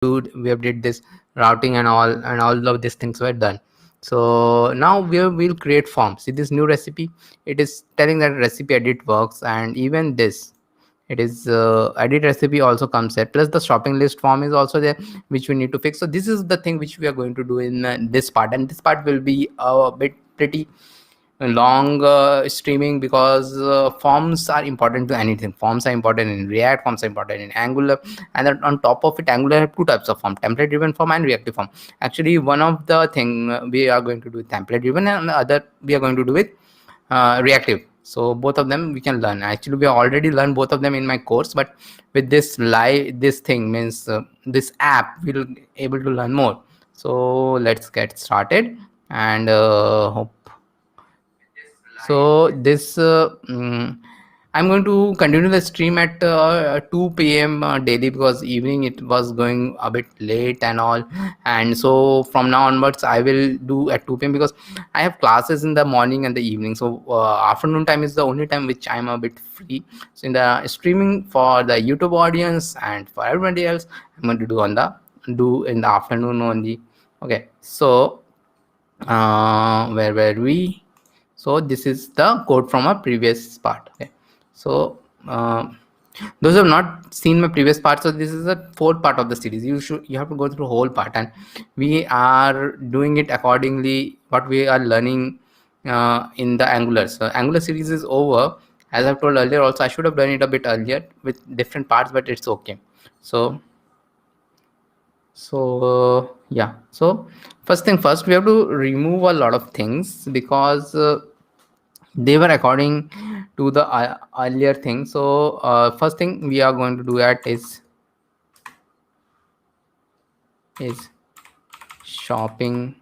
did this routing and all of these things were done. So now we'll create forms. See this new recipe, it is telling that recipe edit works, and even this, it is edit recipe also comes there, plus the shopping list form is also there, which we need to fix. So this is the thing which we are going to do in this part, and this part will be a bit pretty long streaming, because forms are important to anything. Forms are important in React, forms are important in Angular, and then on top of it, Angular have two types of form: template driven form and reactive form. Actually, one of the thing we are going to do template driven, and the other we are going to do with reactive. So both of them we can learn. Actually, we have already learned both of them in my course, but with this thing means this app, we'll able to learn more. So let's get started, and hope. So this I'm going to continue the stream at 2 p.m. Daily, because evening it was going a bit late and all, and so from now onwards I will do at 2 p.m. because I have classes in the morning and the evening. So afternoon time is the only time which I'm a bit free. So in the streaming for the YouTube audience and for everybody else, I'm going to do in the afternoon only. Okay, so where were we? So this is the code from a previous part. Okay, so those who have not seen my previous part, so this is the fourth part of the series. You have to go through the whole part, and we are doing it accordingly what we are learning in the Angular. So Angular series is over. As I've told earlier also, I should have done it a bit earlier with different parts, but it's okay. So yeah, so first thing first, we have to remove a lot of things, because they were according to the earlier thing. So first thing we are going to do that is shopping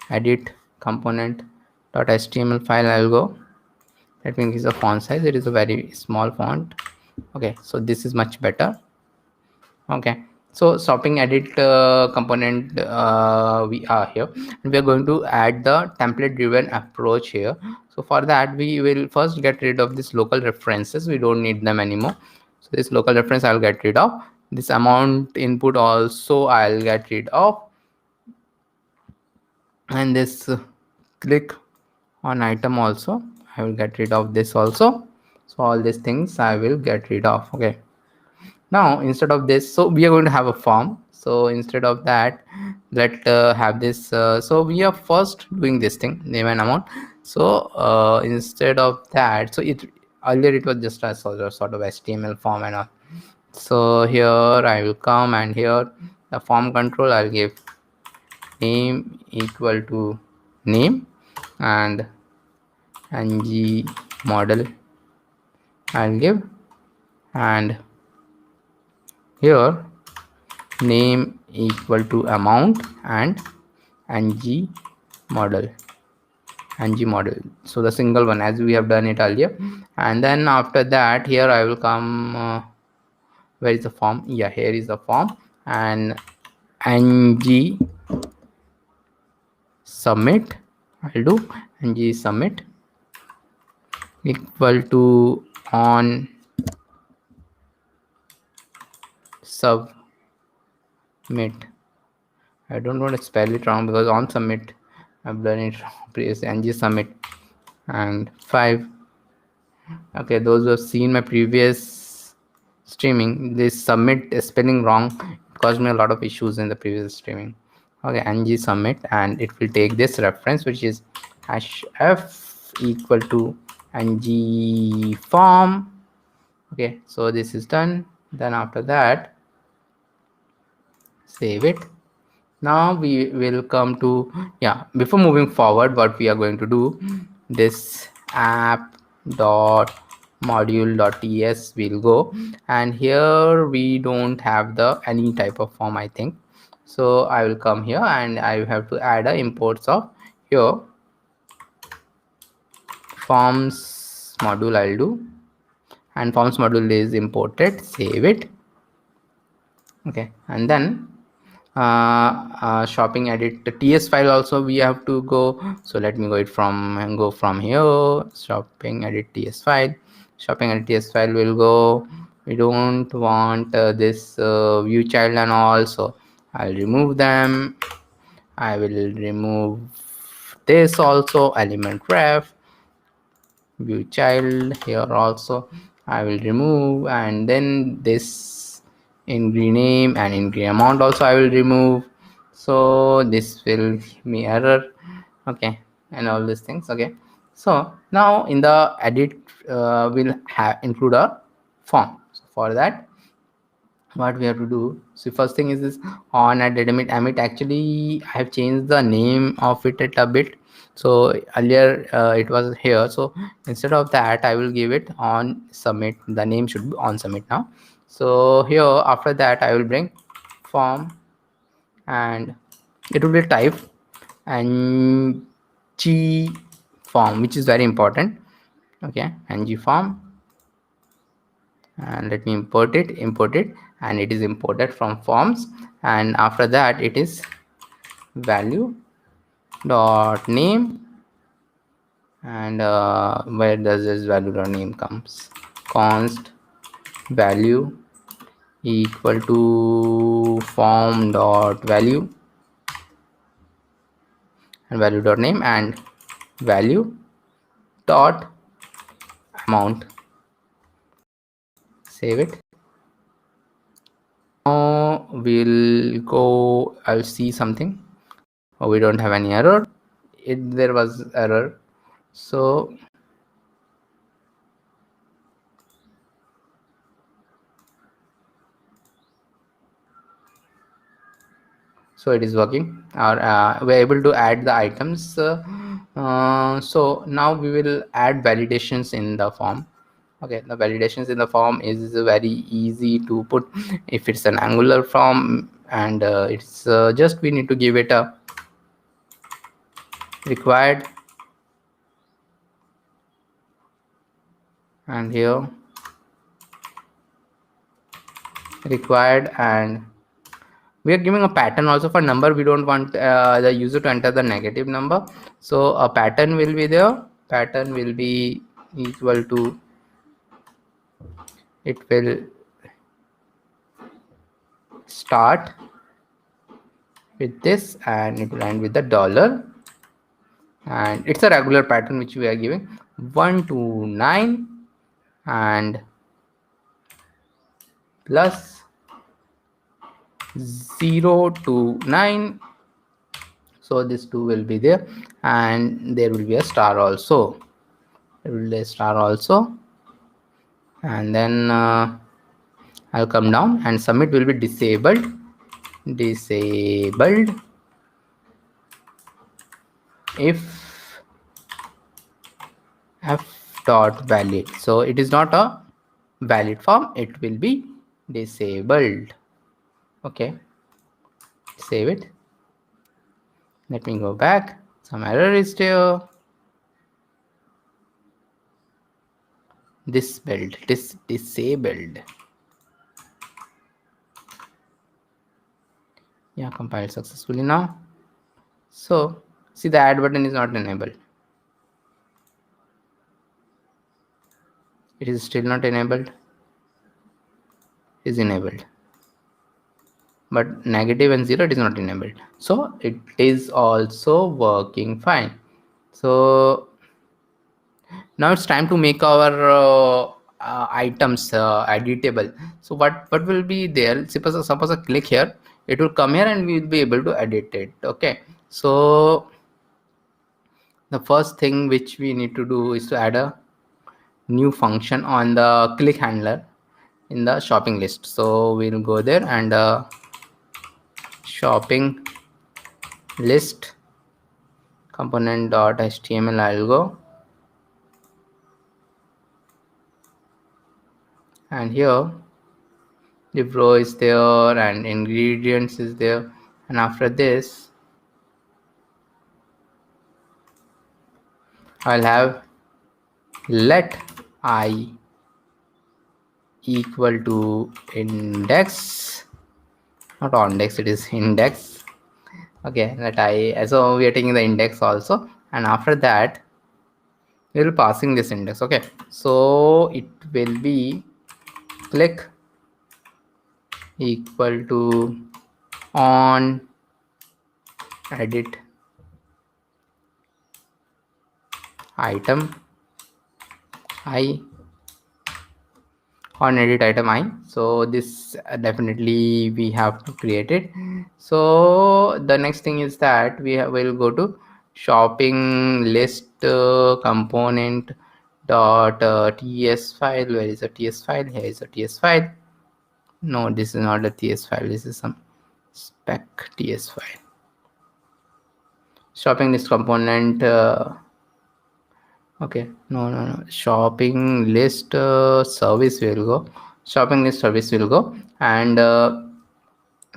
edit component .html file. I'll go, let me increase the font size. It is a very small font. Okay, so this is much better. Okay, so shopping edit component, we are here, and we are going to add the template driven approach here. So for that, we will first get rid of this local references. We don't need them anymore. So this local reference I'll get rid of. This amount input also I'll get rid of, and this click on item also I will get rid of this also. So all these things I will get rid of. Okay, now instead of this, so we are going to have a form. So instead of that, let have this. So we are first doing this thing, name and amount. So instead of that, so it earlier it was just a sort of HTML form and all. So here I will come, and here the form control I'll give name equal to name, and ng model I'll give, and here name equal to amount and ng model. So the single one, as we have done it earlier. And then after that, here I will come, where is the form? Yeah, here is the form, and ng submit. I'll do ng submit equal to on submit. I don't want to spell it wrong, because on submit I've done it wrong. Please ng submit and 5. Okay, those who have seen my previous streaming, this submit is spelling wrong. It caused me a lot of issues in the previous streaming. Okay, ng submit, and it will take this reference, which is #f equal to ng form. Okay, so this is done. Then after that, save it. Now we will come to, yeah, before moving forward, what we are going to do, this app dot module.ts will go, and here we don't have the any type of form, I think. So I will come here, and I have to add a imports of here forms module. I'll do, and forms module is imported. Save it. Okay, and then shopping edit the ts file also we have to go. So let me go from here, shopping edit ts file will go we don't want this view child and all, so I'll remove them. I will remove this also, element ref, view child here also I will remove, and then this in rename and in amount also I will remove. So this will give me error, okay, and all these things. Okay, so now in the edit we'll have include a form. So for that, what we have to do, so first thing is this on at emit. Actually I have changed the name of it a bit. So earlier it was here, so instead of that I will give it on submit. The name should be on submit now. So here after that I will bring form, and it will be type and g form, which is very important. Okay, and g form, and let me import it, and it is imported from forms. And after that it is value dot name, and where does this value dot name comes, const value equal to form dot value and value dot name and value dot amount. Save it. Now we'll go, I'll see something. Oh, we don't have any error. There was error. So it is working, or we're able to add the items. So now we will add validations in the form. Okay, the validations in the form is very easy to put if it's an angular form, and it's just we need to give it a required, and here required, and we are giving a pattern also for number. We don't want the user to enter the negative number, so a pattern will be there. Pattern will be equal to, it will start with this and it will end with the dollar, and it's a regular pattern which we are giving 1 to 9 and plus 0 to 9. So this 2 will be there, and there will be a star also. There will be a star also, and then I'll come down, and submit will be disabled if f dot valid. So it is not a valid form, it will be disabled. Okay, save it. Let me go back. Some error is there. This disabled. Yeah, compiled successfully now. So see, the add button is not enabled. It is still not enabled. It is enabled, but negative and 0 it is not enabled. So it is also working fine. So now it's time to make our items editable. So what will be there? Suppose I click here, it will come here and we will be able to edit it. Okay, so the first thing which we need to do is to add a new function on the click handler in the shopping list. So we'll go there, and shopping list component.html I'll go, and here the row is there and ingredients is there, and after this I'll have let I equal to index, not on index, it is index. Okay, let I, so we are taking the index also, and after that we will passing this index. Okay, so it will be click equal to on edit item I, on edit item I. So this definitely we have to create it. So the next thing is that will go to shopping list component dot ts file. Where is the ts file? Here is the ts file. No, this is not a ts file, this is some spec ts file. Shopping list component okay, no, shopping list service will go, shopping list service will go, and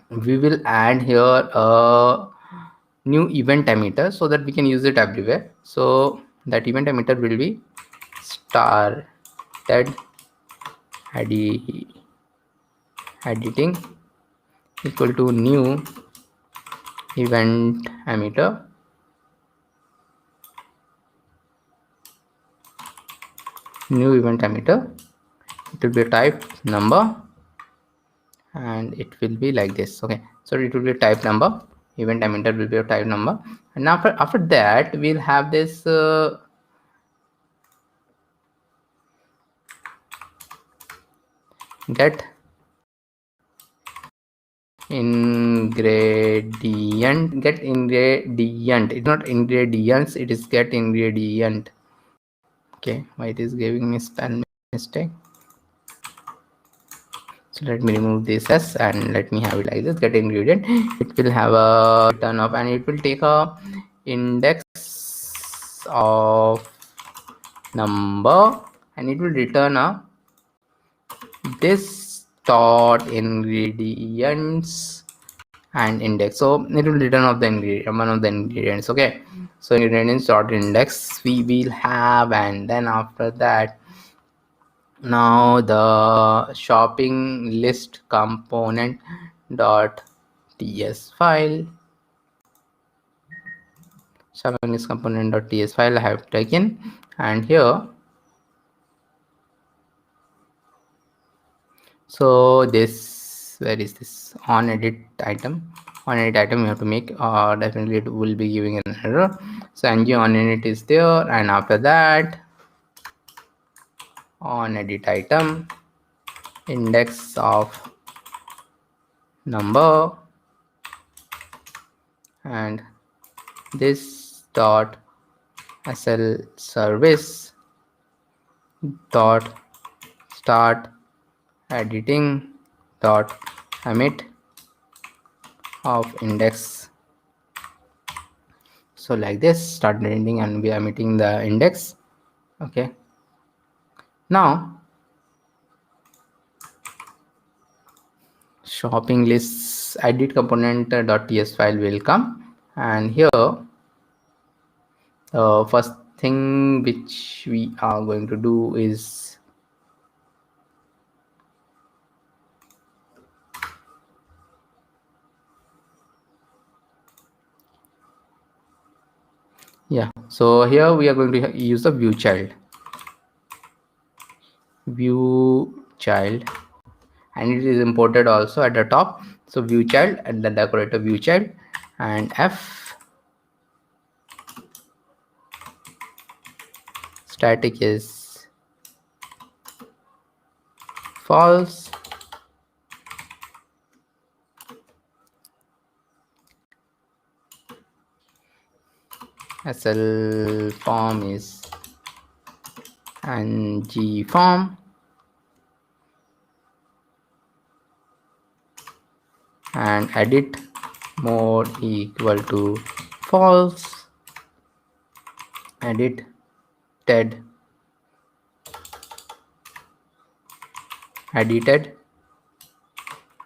we will add here a new event emitter so that we can use it everywhere. So that event emitter will be started editing equal to new event emitter, it will be a type number, and it will be like this. Okay, so it will be a type number, event emitter will be a type number, and after that we'll have this get ingredient, it's not ingredients, it is get ingredient. Okay, why it is giving me spell mistake? So let me remove this s and let me have it like this, get ingredient. It will have a return of, and it will take a index of number, and it will return a this dot ingredients and index. So it will return of the ingredient, one of the ingredients. Okay, so ingredients dot index we will have, and then after that now the shopping list component dot ts file, shopping list component dot ts file I have taken, and here so this, where is this on edit item, on edit item we have to make, definitely it will be giving an error. So ng on edit is there, and after that on edit item index of number, and this dot sl service dot start editing dot emit of index. So like this, start editing and we are emitting the index. Okay, now shopping lists edit component .ts file will come, and here first thing which we are going to do is so here we are going to use the view child, and it is imported also at the top. So view child and the decorator view child, and f static is false, sl form is ng form, and edit mode equal to false, edited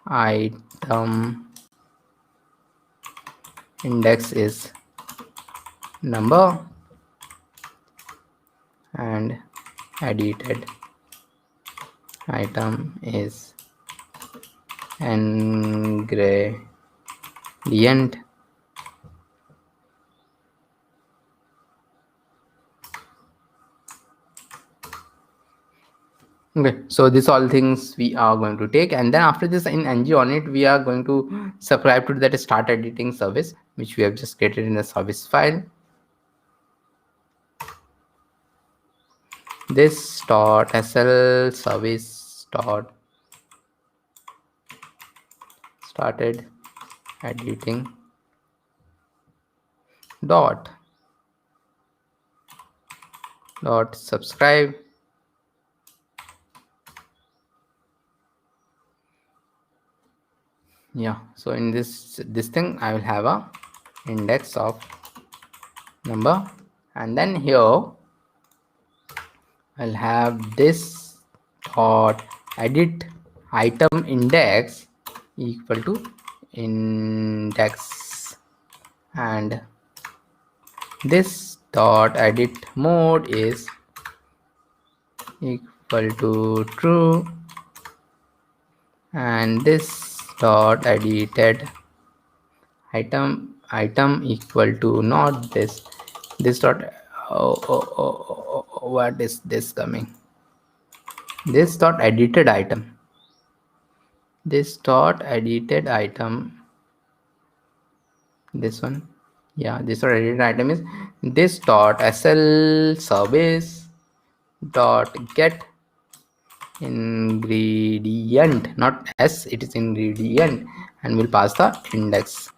item index is number, and edited item is ingredient. Okay, so this all things we are going to take, and then after this in ng on it we are going to subscribe to that start editing service which we have just created in the service file. This dot sl service dot started editing dot subscribe. Yeah, so in this thing I will have a index of number, and then here I'll have this dot edit item index equal to index, and this dot edit mode is equal to true, and this dot edited item equal to not this dot what is this coming, this dot edited item, this dot edited item, this one, yeah, this dot edited item is this dot sl service dot get ingredient, not s, it is ingredient, and we'll pass the index.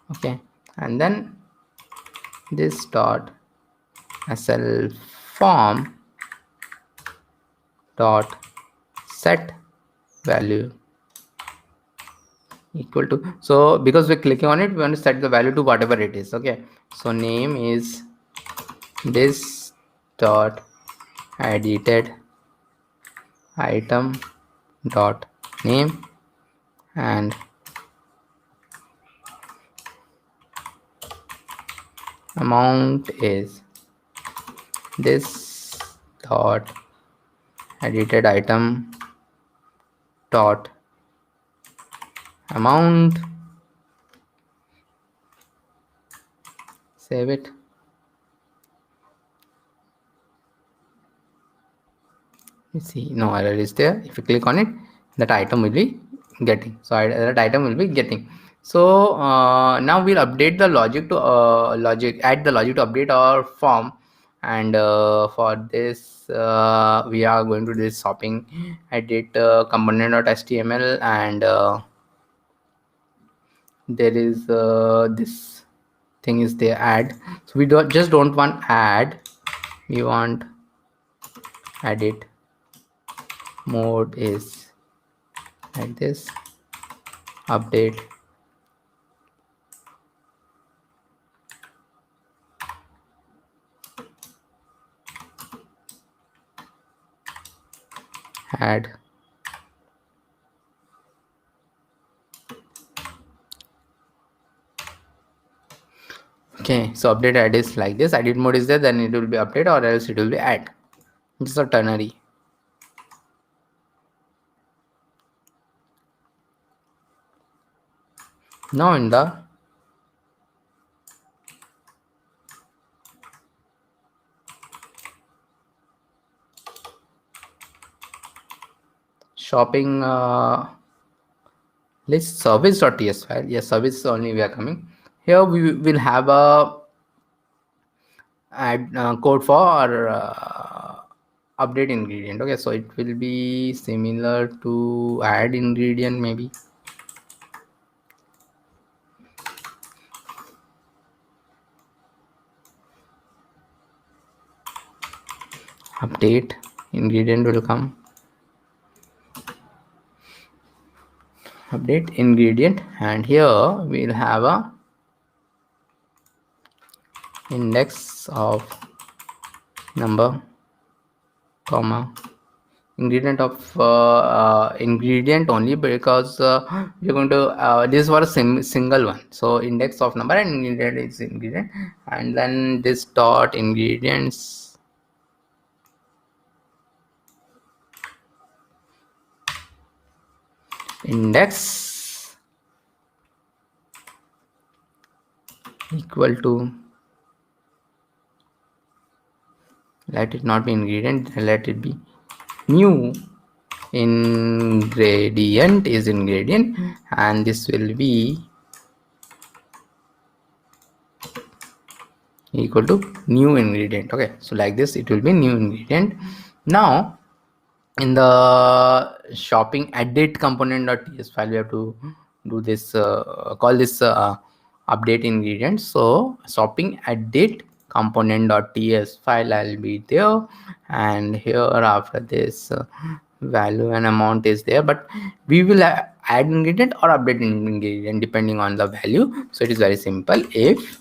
Okay, and then this dot sl form dot set value equal to, so because we're clicking on it we want to set the value to whatever it is. Okay, so name is this dot edited item dot name, and amount is this dot edited item dot amount, save it. You see no error is there. If you click on it, that item will be getting, so that item will be getting. So now we'll update the logic to add the logic to update our form, and for this we are going to do this shopping edit component.html, and there is this thing is there add, so we don't want add, we want edit mode is like this, update add. Okay, so update add is like this, edit mode is there, then it will be update or else it will be add. This is a ternary. Now in the shopping list service.ts file, yes, service only we are coming here, we will have a add code for update ingredient. Okay, so it will be similar to add ingredient, maybe update ingredient will come, update ingredient, and here we'll have a index of number comma ingredient of ingredient only, because we're going to this was a single one, so index of number and ingredient is ingredient, and then this dot ingredients index equal to let it not be ingredient, let it be new ingredient is ingredient, and this will be equal to new ingredient. Okay, so like this it will be new ingredient. Now in the shopping edit component.ts file, we have to do this, call this update ingredient. So shopping edit component.ts file I'll be there, and here after this value and amount is there, but we will add ingredient or update ingredient depending on the value. So it is very simple. If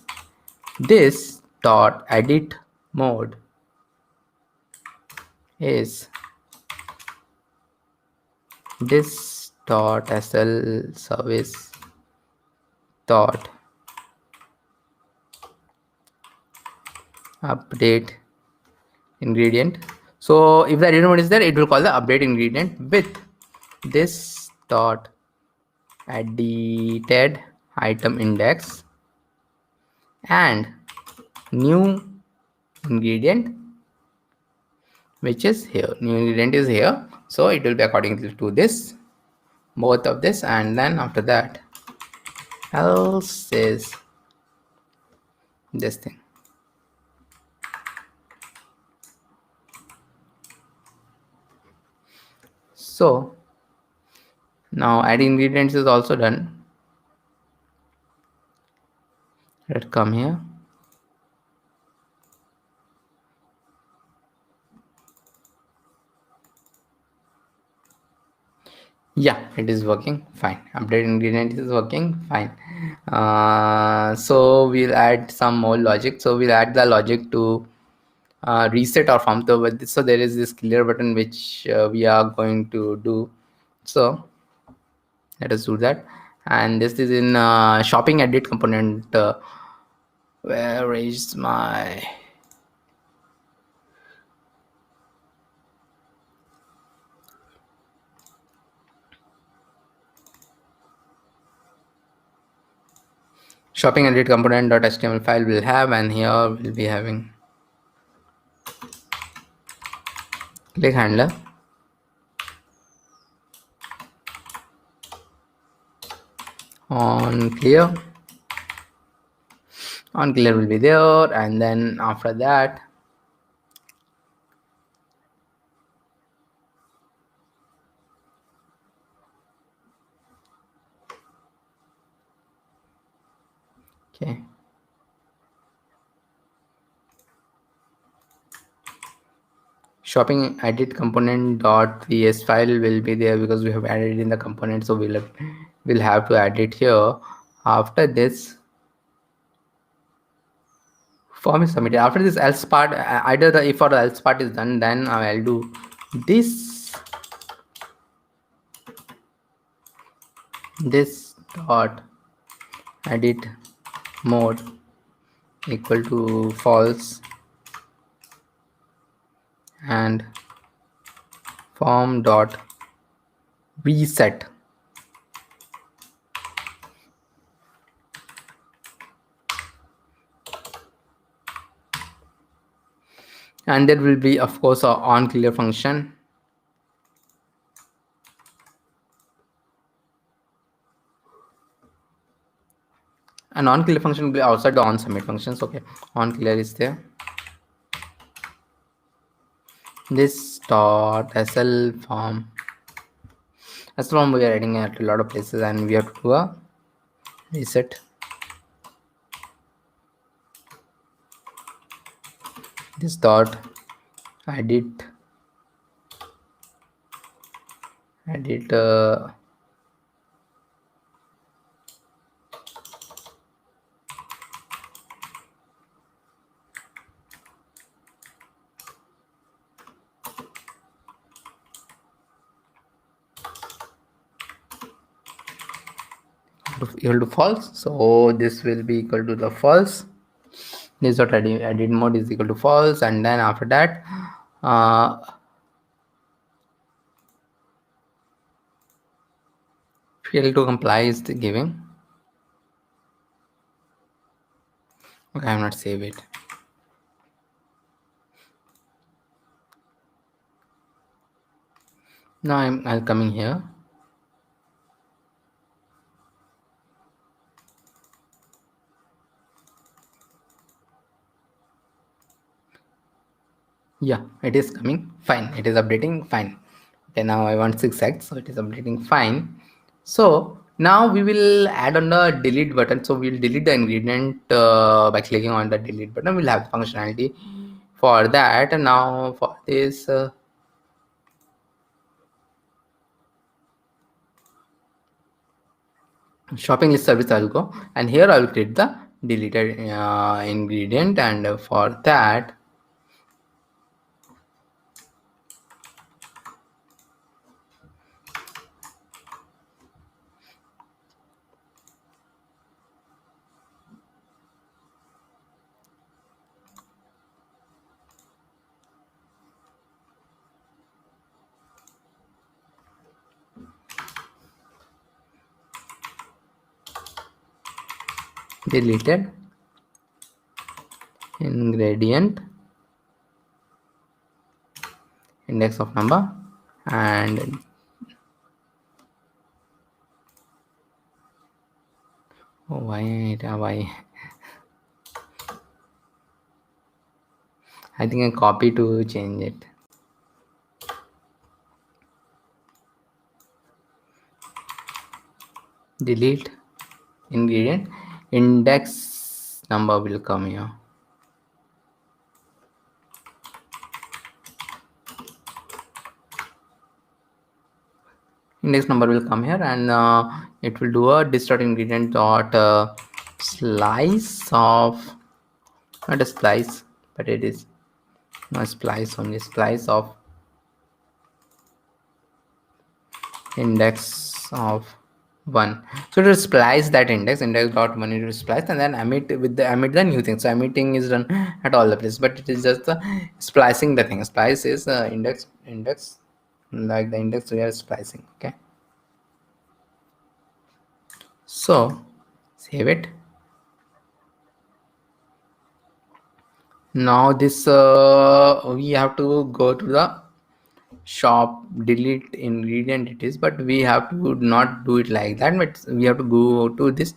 this dot edit mode is this dot sl service dot update ingredient. So if the edit mode is there, it will call the update ingredient with this dot edited item index and new ingredient, which is here. New ingredient is here, so it will be according to this, both of this, and then after that else is this thing. So now adding ingredients is also done. Let's come here. Yeah, it is working fine. Update ingredient is working fine. So we'll add some more logic. So we'll add the logic to reset our form. So there is this clear button which we are going to do. So let us do that. And this is in shopping edit component. Where is my shopping edit component.html file will have, and here we'll be having click handler, on clear will be there, and then after that okay, shopping edit component.ts file will be there because we have added it in the component, so we'll have to add it here. After this form is submitted. After this else part, either the if or the else part is done, then I'll do this dot edit mode equal to false and form dot reset, and there will be of course a on clear function. An on clear function will be outside the on submit functions. Okay, on clear is there. This dot sl form we are adding at a lot of places, and we have to do a reset. This dot edit equal to false, so this will be equal to the false. This dot edit mode is equal to false, and then after that fail to comply is the giving. Okay, I have not saved it. Now I'm coming here. Yeah, it is coming fine, it is updating fine. Okay, now I want 6x, so it is updating fine. So now we will add on the delete button. So we'll delete the ingredient by clicking on the delete button. We'll have functionality for that. And now for this shopping list service, I'll go, and here I'll create the deleted ingredient, and for that deleted ingredient index of number, and why I think I copy to change it. Delete ingredient index number will come here. Index number will come here, and it will do a distort ingredient dot slice of, not a slice, but it is no splice, only slice of index of 1. So to splice that index dot 1, it will splice, and then emit the new thing. So emitting is done at all the places, but it is just splicing the thing. Splice is index like the index we are splicing. Okay, so save it. Now this we have to go to the shop delete ingredient it is, but we have to not do it like that, but we have to go to this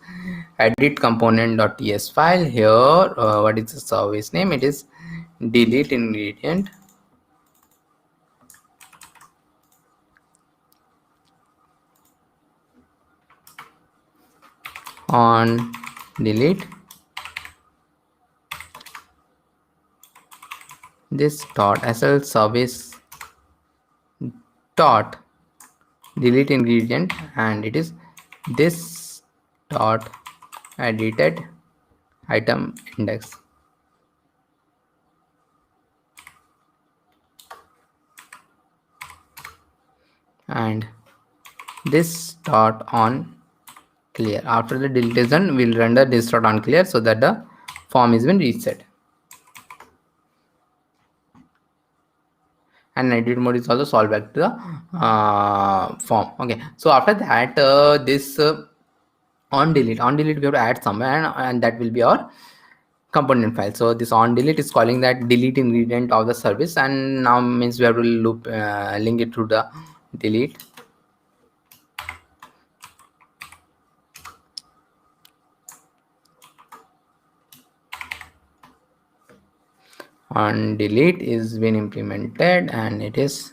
edit component.ts file. Here what is the service name? It is delete ingredient on delete this dot sl service dot delete ingredient, and it is this dot edited item index, and this dot on clear. After the deletion, we'll render this dot on clear so that the form is been reset. And edit mode is also solved back to the form. Okay, so after that this on delete we have to add somewhere, and that will be our component file. So this on delete is calling that delete ingredient of the service, and now means we have to loop link it to the delete. On delete is been implemented, and it is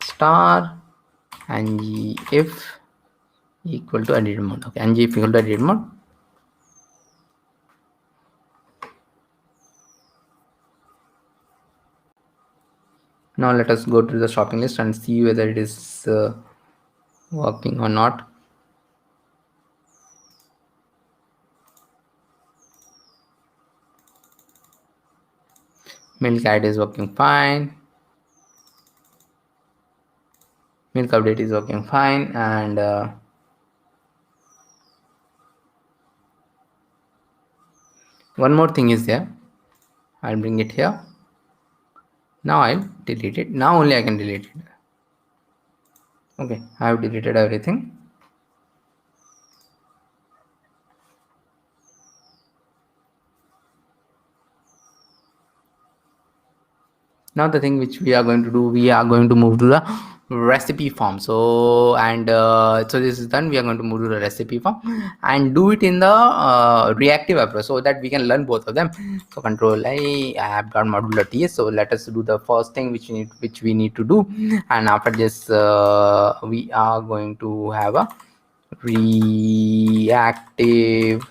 star and if equal to edit mode. Okay, and if equal to edit mode. Now let us go to the shopping list and see whether it is working or not. Milk ad is working fine. Milk update is working fine, and one more thing is there. I'll bring it here. Now I'll delete it. Now only I can delete it. Okay, I have deleted everything. Now the thing which we are going to do, we are going to move to the recipe form. So so this is done. We are going to move to the recipe form and do it in the reactive approach, so that we can learn both of them. So control I have got module.ts. So let us do the first thing which we need to do, and after this we are going to have a reactive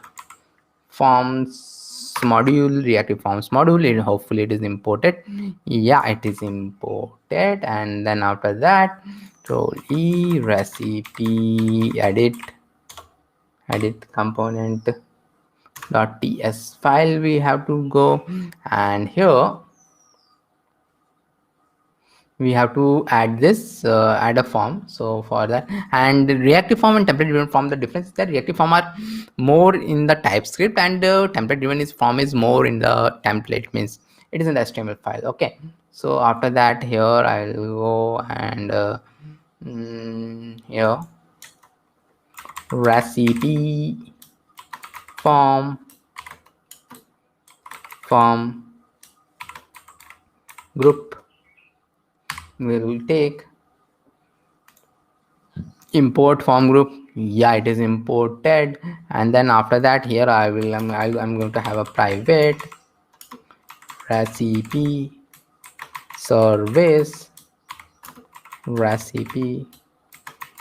forms module, reactive forms module, and hopefully it is imported. Yeah, it is imported. And then after that, so recipe edit component .ts file we have to go, and here we have to add this add a form. So for that, and reactive form and template driven form, the difference is that reactive form are more in the TypeScript, and template driven is form is more in the template, means it is in the HTML file. Okay, so after that, here I'll go and here recipe form group will take import form group. Yeah, it is imported. And then after that, here I'm going to have a private recipe service recipe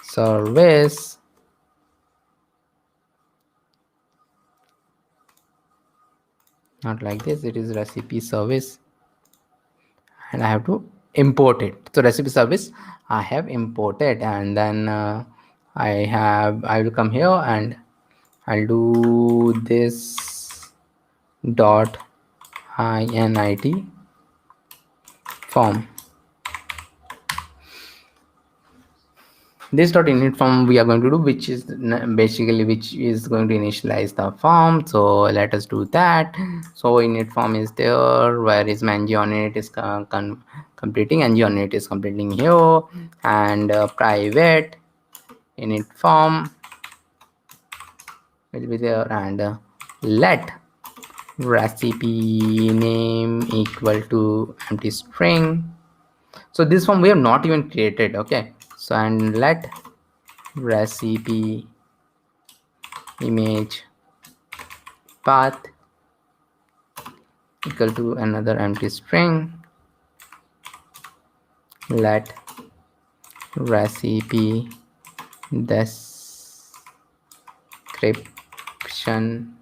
service, not like this, it is recipe service, and I have to import it. So recipe service I have imported, and then I will come here and I'll do this dot init form. This dot init form we are going to do, which is basically which is going to initialize the form. So let us do that. So init form is there. Where is my ng on it is completing, ng on it is completing here, and private init form will be there, and let recipe name equal to empty string. So this form we have not even created. Okay, so and let recipe image path equal to another empty string. Let recipe description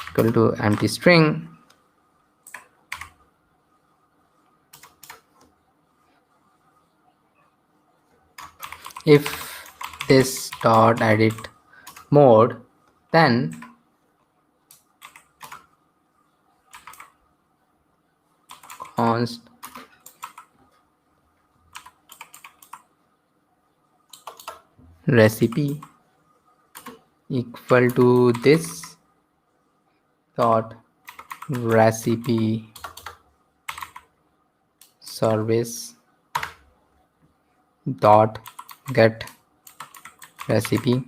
equal to empty string. If this dot edit mode, then const recipe equal to this dot recipe service dot get recipe.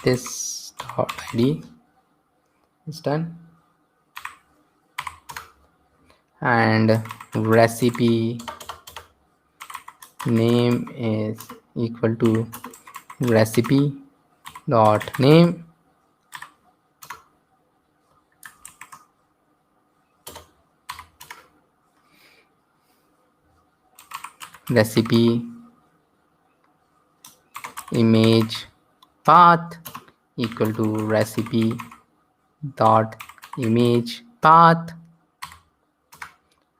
This dot id is done, and recipe name is equal to recipe dot name. Recipe image path equal to recipe dot image path,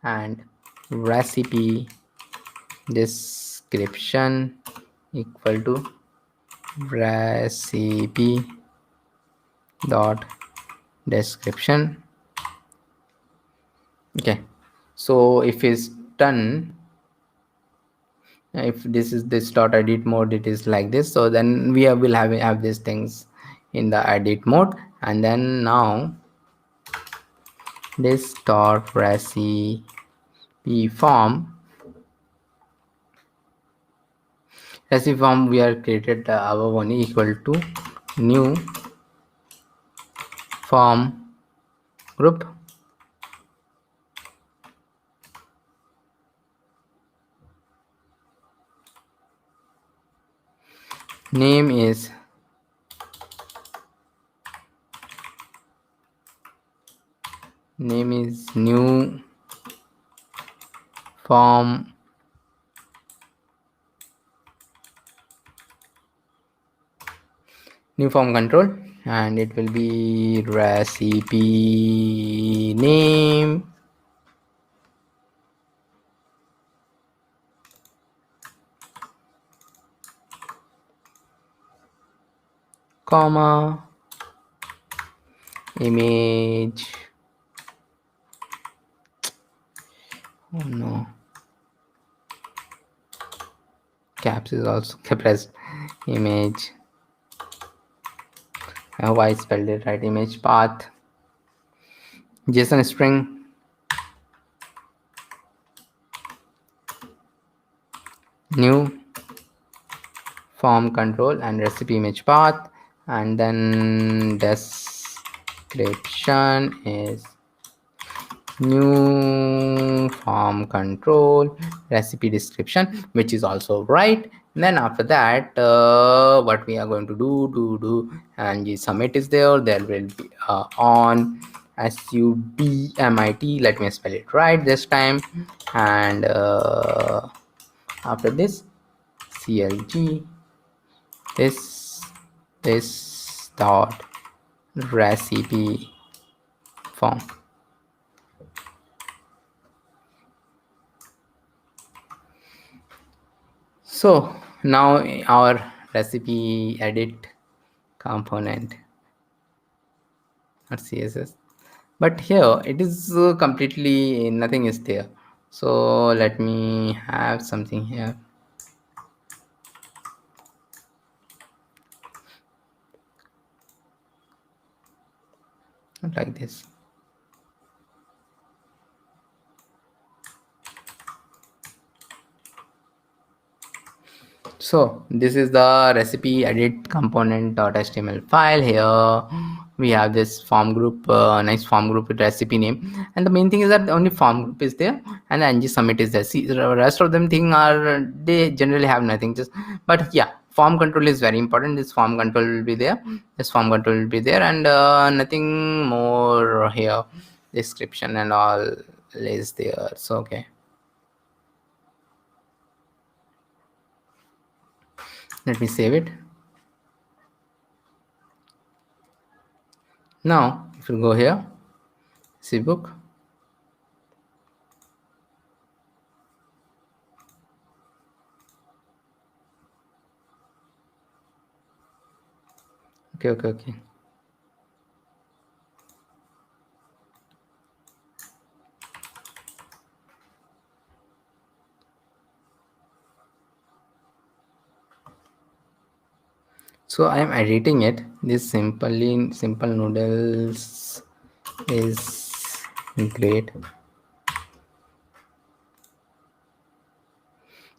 and recipe description equal to recipe dot description. Okay, so if it's done, if this is this dot edit mode, it is like this. So then we will have these things in the edit mode, and then now this dot recipe form we are created our one equal to new form group, name is new form control, and it will be recipe name, comma, image, oh no, caps is also pressed, image, why I spelled it right, image path, JSON string, new form control, and recipe image path, and then description is new form control recipe description, which is also right. And then after that, what we are going to do and the submit is there will be on submit, let me spell it right this time, and after this clg this dot recipe form. So now our recipe edit component or css, but here it is completely nothing is there. So let me have something here like this. So this is the recipe edit component.html file. Here we have this form group, nice form group with recipe name, and the main thing is that only form group is there and the ng submit is there. See, the rest of them thing are, they generally have nothing, just, but yeah, form control is very important. This form control will be there, this form control will be there, and nothing more here. Description and all is there. So okay, let me save it. Now if you go here, see book, okay. So I am editing it. This simple noodles is great.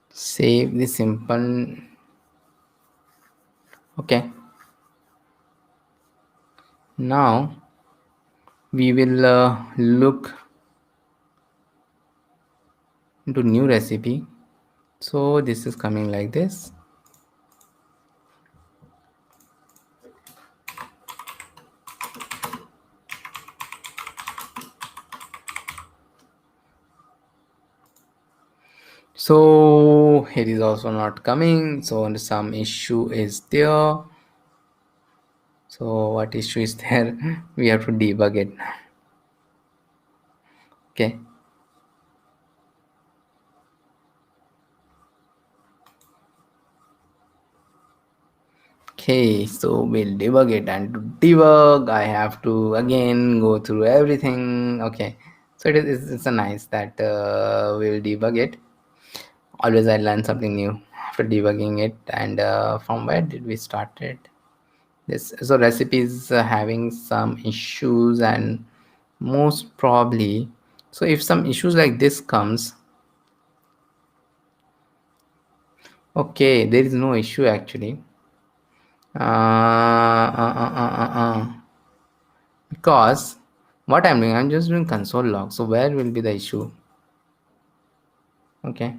Save the simple. Okay. Now we will look into new recipe. So this is coming like this. So it is also not coming. So some issue is there. So what issue is there? We have to debug it. Okay. Okay, so we'll debug it, and to debug I have to again go through everything. Okay, so it's a nice that we'll debug it. Always I learn something new after debugging it. And from where did we start it? This, so recipes having some issues, and most probably, so if some issues like this comes, okay, there is no issue actually. Because what I'm doing, I'm just doing console log. So where will be the issue? Okay,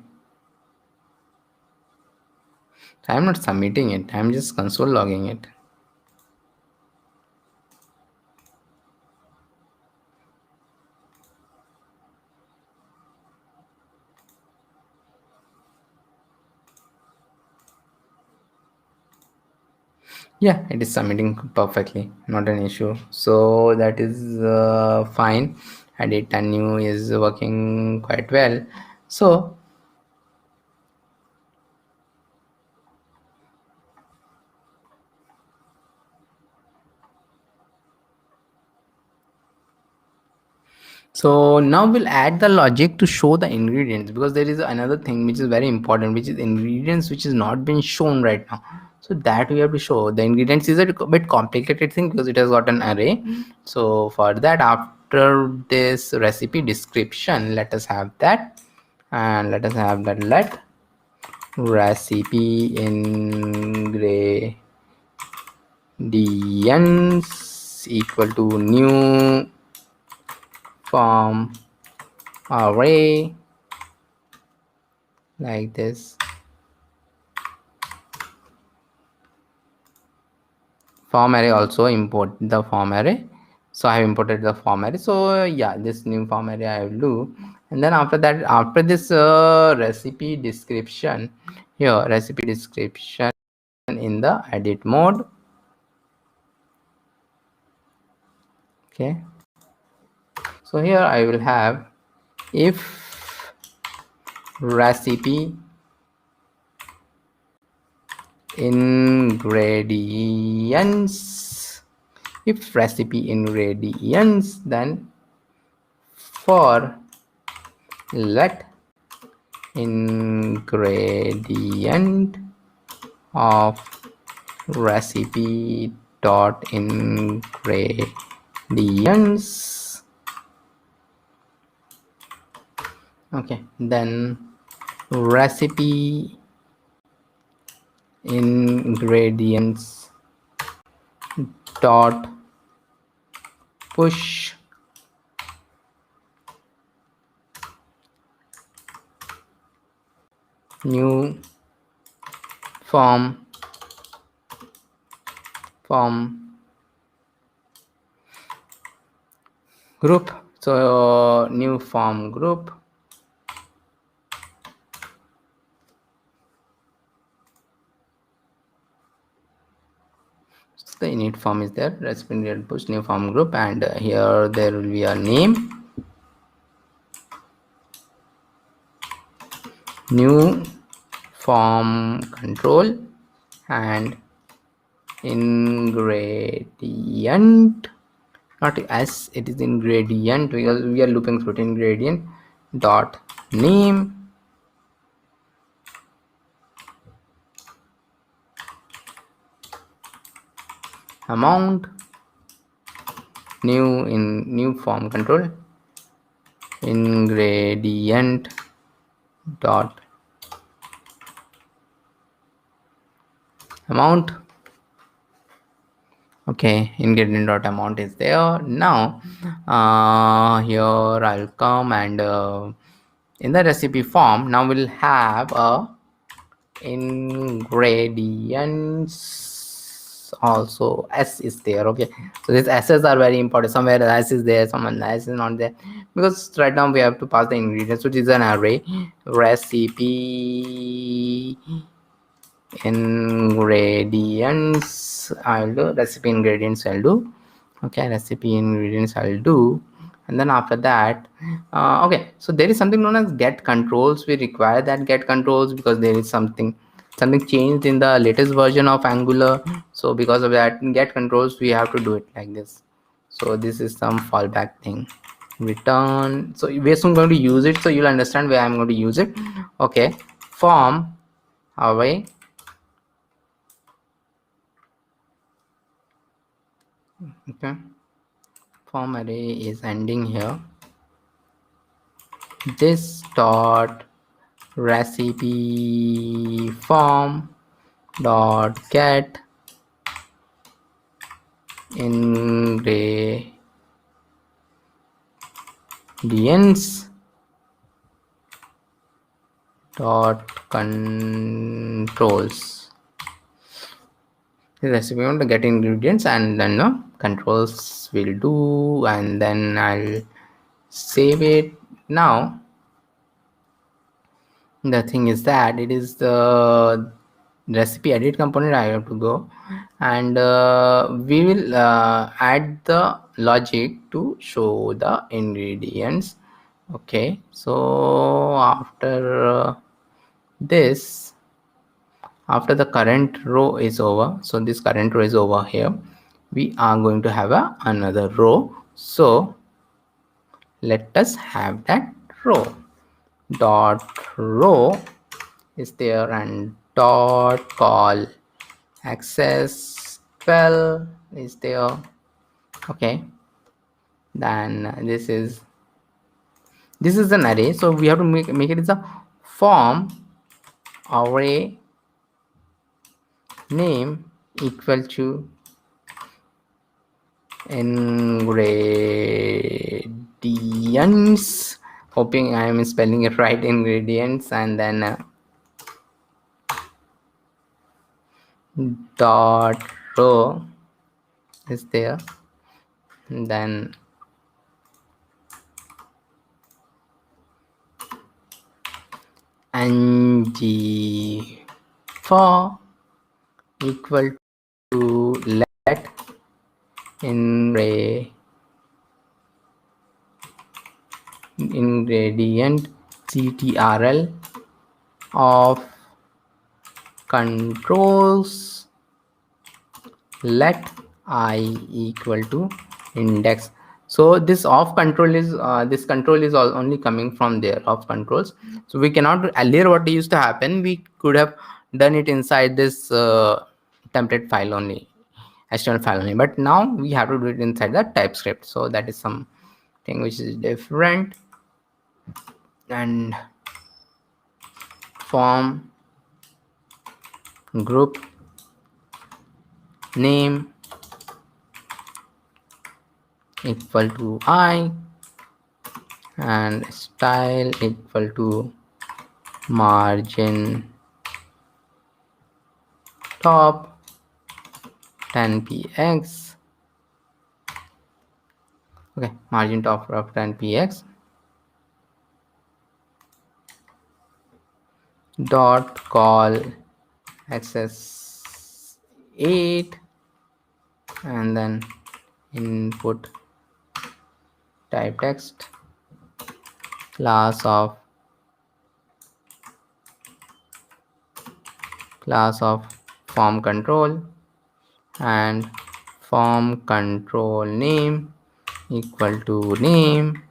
I'm not submitting it, I'm just console logging it. Yeah, it is submitting perfectly, not an issue. So that is fine. Edit and new is working quite well. So now we'll add the logic to show the ingredients, because there is another thing which is very important, which is ingredients, which is not been shown right now. So that we have to show. The ingredients is a bit complicated thing because it has got an array. So for that, after this recipe description, let us have that, and let us have that let recipe ingredients equal to new form array, like this. Form array, also import the form array. So I have imported the form array. So yeah, this new form array I will do. And then after that, after this recipe description, here recipe description in the edit mode. Okay, so here I will have if recipe ingredients, if recipe ingredients, then for let ingredient of recipe dot ingredients. Okay, then recipe ingredients dot push new form group. So new form group, the init form is there, recipe ingredient push new form group, and here there will be a name, new form control, and ingredient, not as it is ingredient because we are looping through ingredient dot name, amount, new form control, ingredient dot amount. Okay, ingredient dot amount is there. Now here I'll come and in the recipe form, now we'll have a ingredients also. S is there. Okay, so these s's are very important. Somewhere s is there, someone s is not there, because right now we have to pass the ingredients, which is an array. Recipe ingredients I'll do, recipe ingredients I'll do. Okay, recipe ingredients I'll do. And then after that, okay, so there is something known as get controls. We require that get controls because there is something changed in the latest version of Angular. So because of that, get controls, we have to do it like this. So this is some fallback thing. Return, so we're soon going to use it, so you'll understand where I'm going to use it. Okay, form array, okay, form array is ending here. This dot recipe form dot get ingredients dot controls. the recipe, we want to get ingredients, and then controls will do, and then I'll save it. Now the thing is that it is the recipe edit component I have to go, and we will add the logic to show the ingredients. Okay, so this after the current row is over, so this current row is over here, we are going to have another row. So let us have that row. Dot row is there, and dot call access 12 is there. Okay, then this is an array, so we have to make it as a form array name equal to ingredients, hoping I am spelling it right, ingredients, and then dot row is there, and then ng for equal to let ingredient ctrl of controls let I equal to index. So this off control is this control is only coming from there, off controls. So we cannot, earlier what used to happen, we could have done it inside this template file only, HTML file only, but now we have to do it inside the TypeScript. So that is something which is different. And form group name equal to I, and style equal to margin top 10px. Okay, margin top of 10px dot call access 8, and then input type text, class of form control, and form control name equal to name.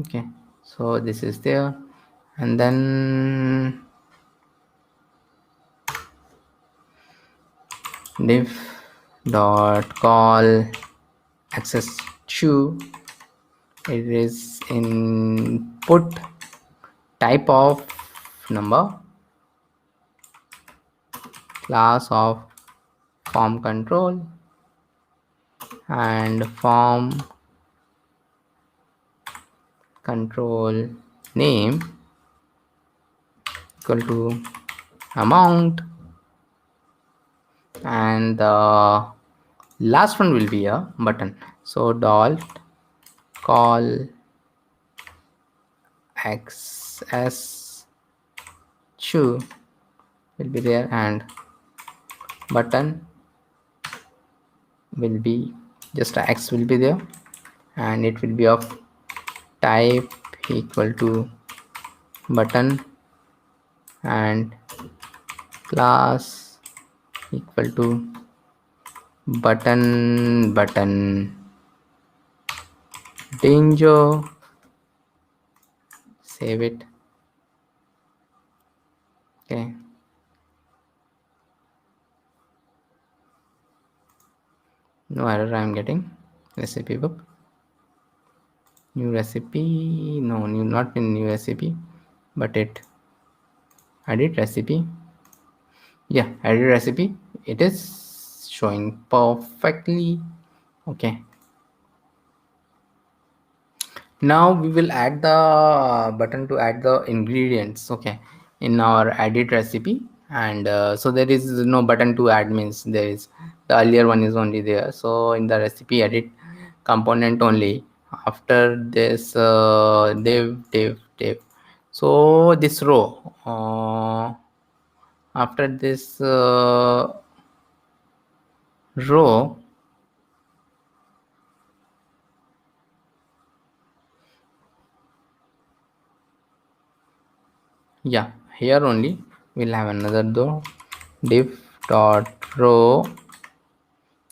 Okay, so this is there, and then div dot call access to, it is input type of number, class of form control, and form control name equal to amount, and the last one will be a button. So dot call access to will be there, and button will be just a x will be there, and it will be of type equal to button, and class equal to button danger. Save it. Okay, no error I am getting. Recipe book, new recipe, no, new, not in new recipe, but it edit recipe. Yeah, edit recipe, it is showing perfectly. Okay, now we will add the button to add the ingredients. Okay, in our edit recipe, and so there is no button to add, means there is the earlier one is only there. So in the recipe edit component only, after this div, so this row, after this row, yeah, here only we'll have another though div dot row,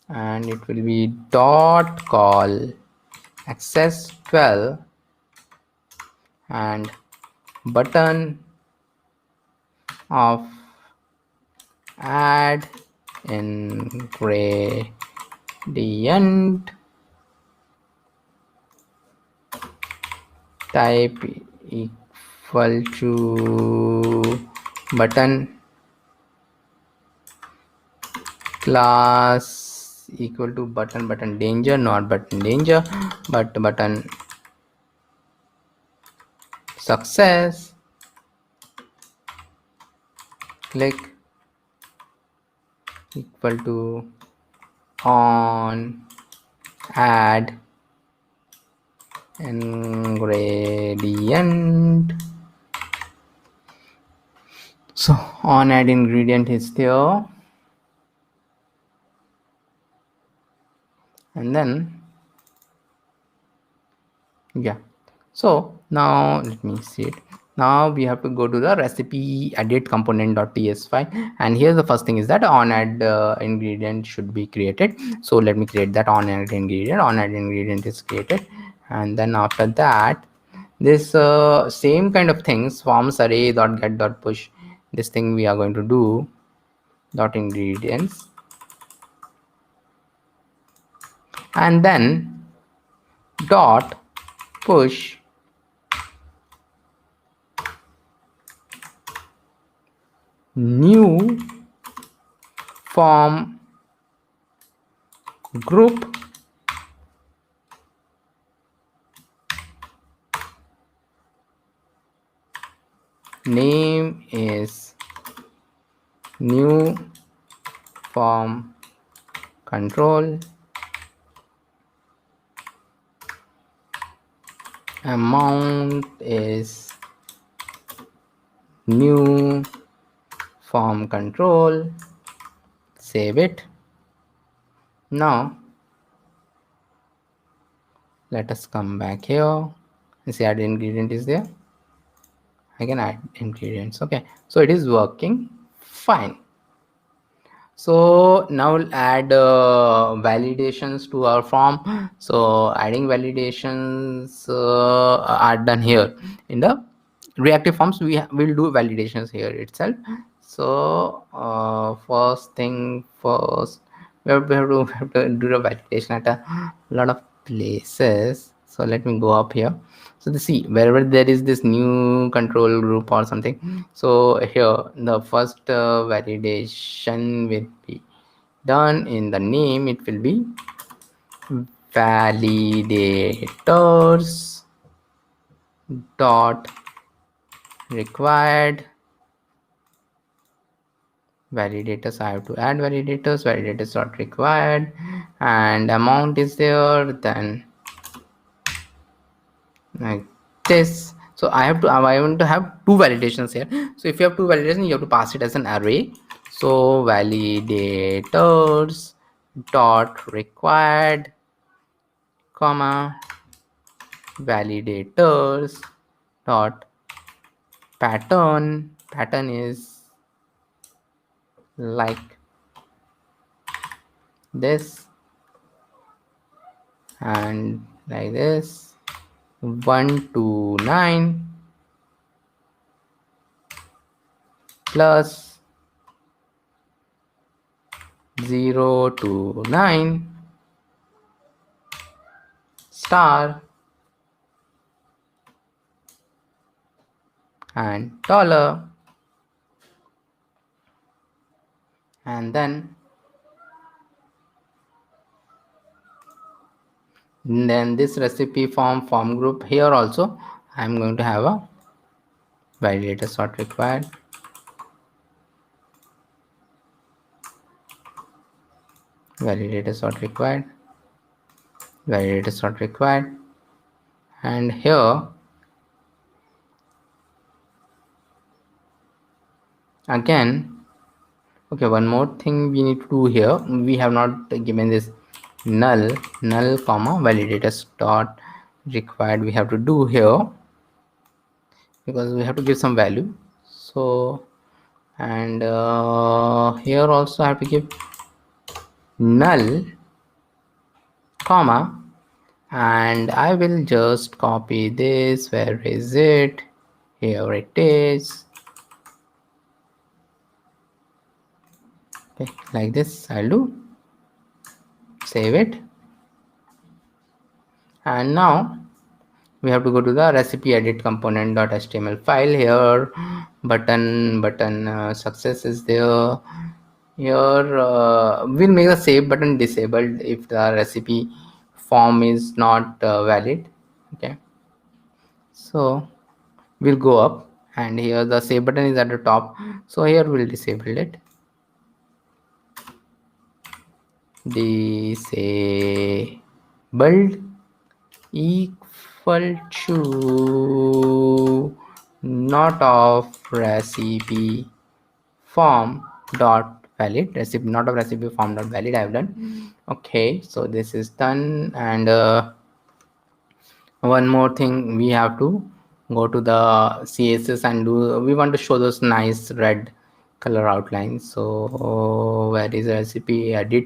and it will be dot call access 12 and button of add ingredient type equal to button class equal to button danger, not button danger but button success. Click equal to on add ingredient. So on add ingredient is there, and then yeah, so now let me see it. Now we have to go to the recipe edit component.ts file, and here the first thing is that on add ingredient should be created. So let me create that on add ingredient. On add ingredient is created, and then after that this same kind of things, forms array dot get dot push, this thing we are going to do dot ingredients, and then dot push new form group name is new form control, amount is new form control, save it. Now let us come back here and see add ingredient is there. I can add ingredients. Okay, so it is working fine. So now we'll add validations to our form. So adding validations are done here in the reactive forms. Will do validations here itself. So first thing first, we have to do the validation at a lot of places. So let me go up here. So the see wherever there is this new control group or something, so here the first validation will be done in the name. It will be validators dot required validators. I have to add validators dot required, and amount is there, then like this. So I want to have two validations here. So if you have two validations, you have to pass it as an array. So validators dot required comma validators dot pattern is like this and like this, 1 to 9 plus 0 to 9 star and dollar, and then this recipe form group here also I'm going to have a validator sort required validate is not required, validate is not required. And here again, okay, one more thing we need to do here. We have not given this null comma validators dot required. We have to do here because we have to give some value. So, and here also I have to give null comma, and I will just copy this. Where is it? Here it is. Okay, like this I'll do. Save it. And now we have to go to the recipe edit component.html file. Here button success is there. Here we'll make the save button disabled if the recipe form is not valid. Okay, so we'll go up, and here the save button is at the top, so here we'll disable it. Disabled equal to not of recipe form dot valid, recipe not of recipe form dot valid. I have done. Okay, so this is done. And one more thing, we have to go to the css and do, we want to show those nice red color outlines. So where is recipe edit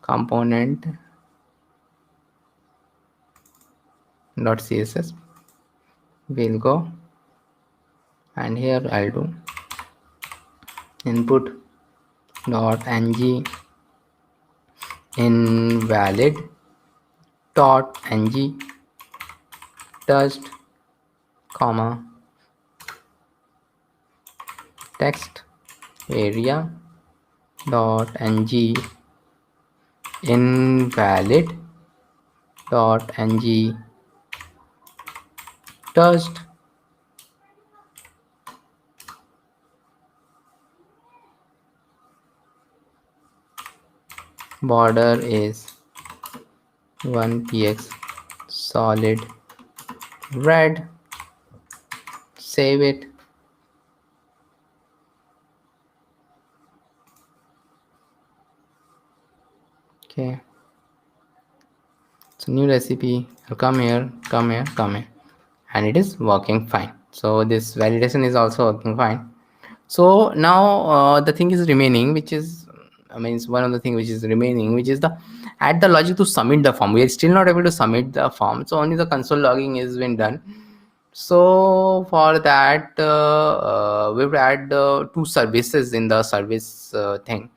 component dot css? We'll go, and here I'll do input dot ng invalid dot ng touched comma text area dot ng invalid dot ng touched border is 1px solid red. Save it. Okay, so new recipe. I'll come here, and it is working fine. So this validation is also working fine. So now the thing is remaining, which is, I mean, it's one of the things which is remaining, which is the add the logic to submit the form. We are still not able to submit the form, so only the console logging is been done. So for that we will add two services in the service thing.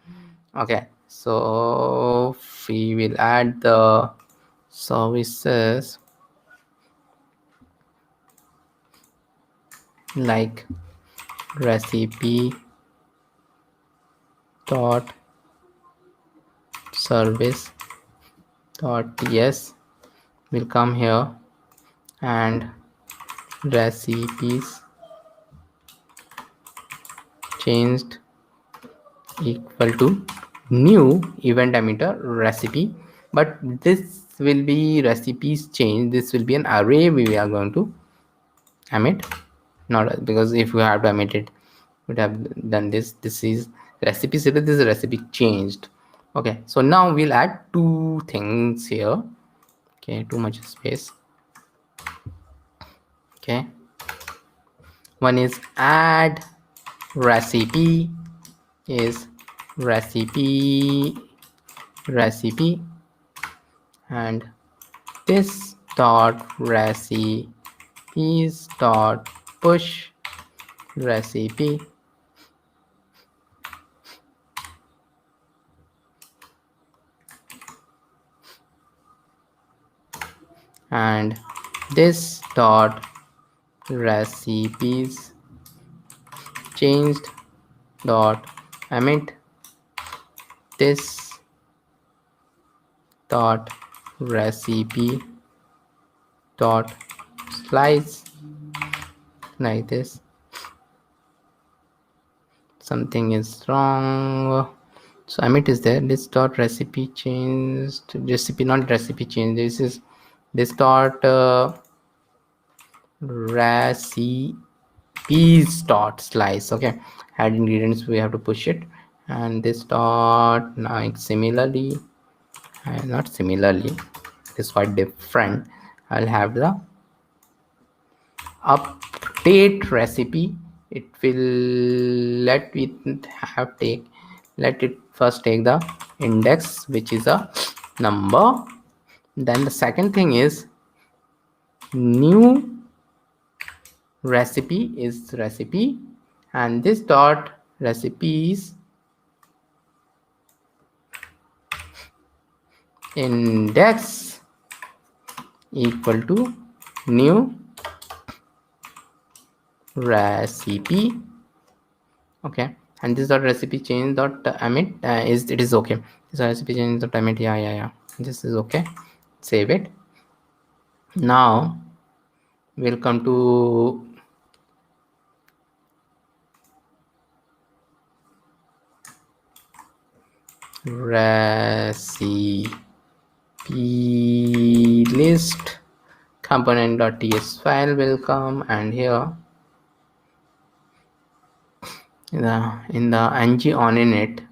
Okay, so we will add the services like recipe dot service dot ts will come here, and recipes changed equal to new event emitter recipe. But this will be recipes change, this will be an array we are going to emit, not because if we have to emit it, would have done this. This is recipe series, this is recipe changed. Okay, so now we'll add two things here. Okay, too much space. Okay, one is add recipe is recipe, and this dot recipes dot push recipe, and this dot recipes changed dot emit this dot recipe dot slice, like this. Something is wrong, So Amit is there. This dot recipe changed, recipe, not recipe change. This is this dot recipes dot slice. Okay, add ingredients, we have to push it, and this dot like similarly, not similarly, it is quite different. I'll have the update recipe. It will let it have take, let it first take the index, which is a number. Then the second thing is new recipe is recipe, and this dot recipes index equal to new recipe. Okay, and this dot recipe change dot emit is, it is okay. This recipe change dot emit, yeah, this is okay. Save it. Now we'll come to recipe list component.ts file will come, and here in the ng on init,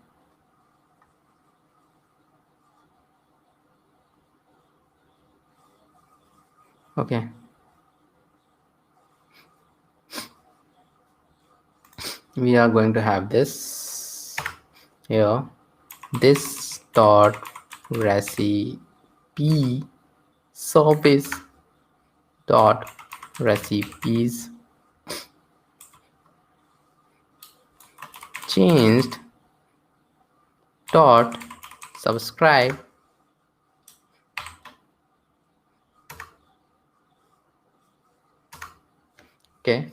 okay, we are going to have this here, this dot recipe service dot recipes changed dot subscribe. Okay,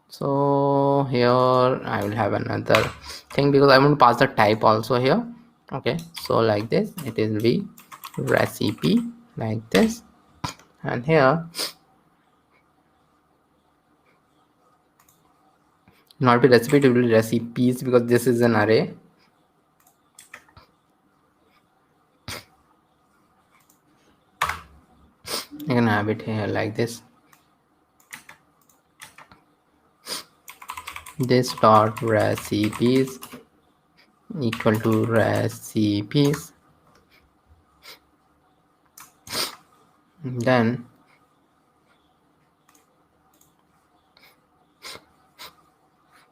so here I will have another thing, because I want to pass the type also here. Okay, so like this, it will be recipe like this, and here not be recipe, it will be recipes, because this is an array. You can have it here like this. This dot recipes equal to recipes. Then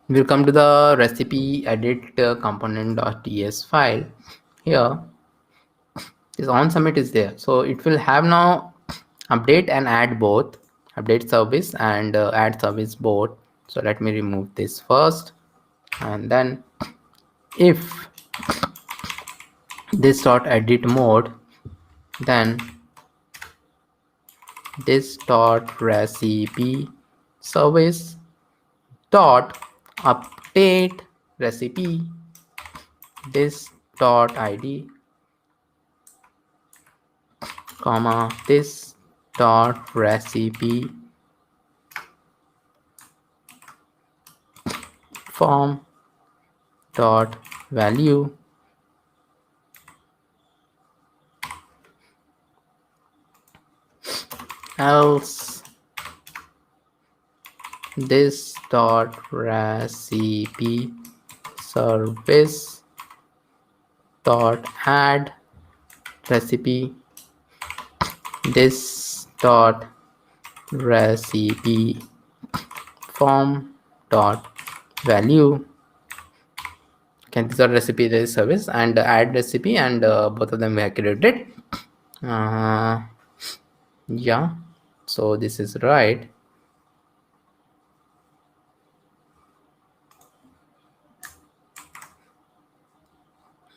we'll come to the recipe edit component.ts file. Here this on submit is there, so it will have now update and add both, update service and add service both. So let me remove this first, and then if this dot edit mode, then this dot recipe service dot update recipe, this dot id comma this dot recipe form dot value, else this dot recipe service dot add recipe, this dot recipe form dot value. Okay, these are recipe service and add recipe, and both of them we have created. Yeah, so this is right.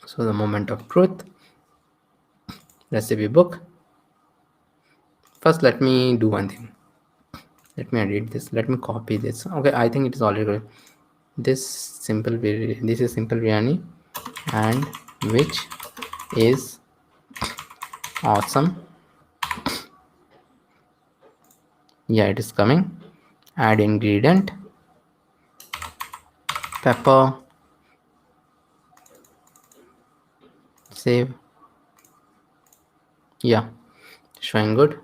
So the moment of truth, recipe book. First let me do one thing, let me edit this, let me copy this. Okay, I think it is already good. This simple, this is simple biryani, and which is awesome. Yeah, it is coming. Add ingredient, pepper, save. Yeah, showing good.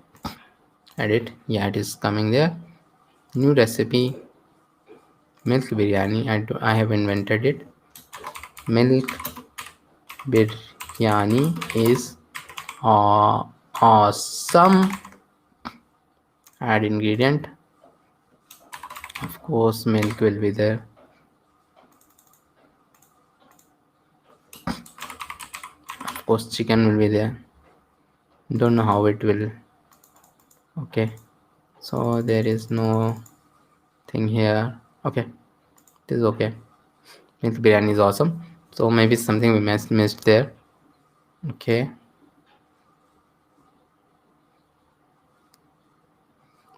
Edit. Yeah, it is coming there. New recipe, milk biryani. I have invented it. Milk biryani is awesome. Add ingredient. Of course, milk will be there. Of course, chicken will be there. Don't know how it will. Okay, so there is no thing here. Okay, it is okay. Milk biryani is awesome. So maybe something we missed there. Okay.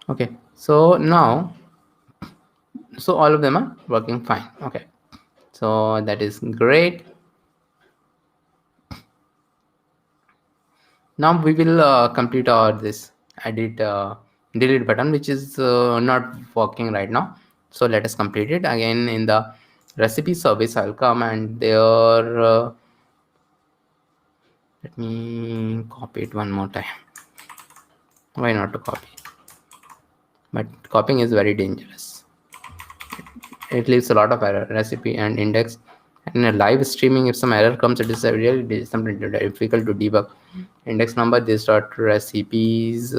Okay, so now, so all of them are working fine. Okay, so that is great. Now we will complete our this edit delete button, which is not working right now. So let us complete it again. In the recipe service, I'll come and there let me copy it one more time. Why not to copy? But copying is very dangerous. It leaves a lot of error. Recipe and index. And in a live streaming, if some error comes, it is really something difficult to debug. Index number this dot recipes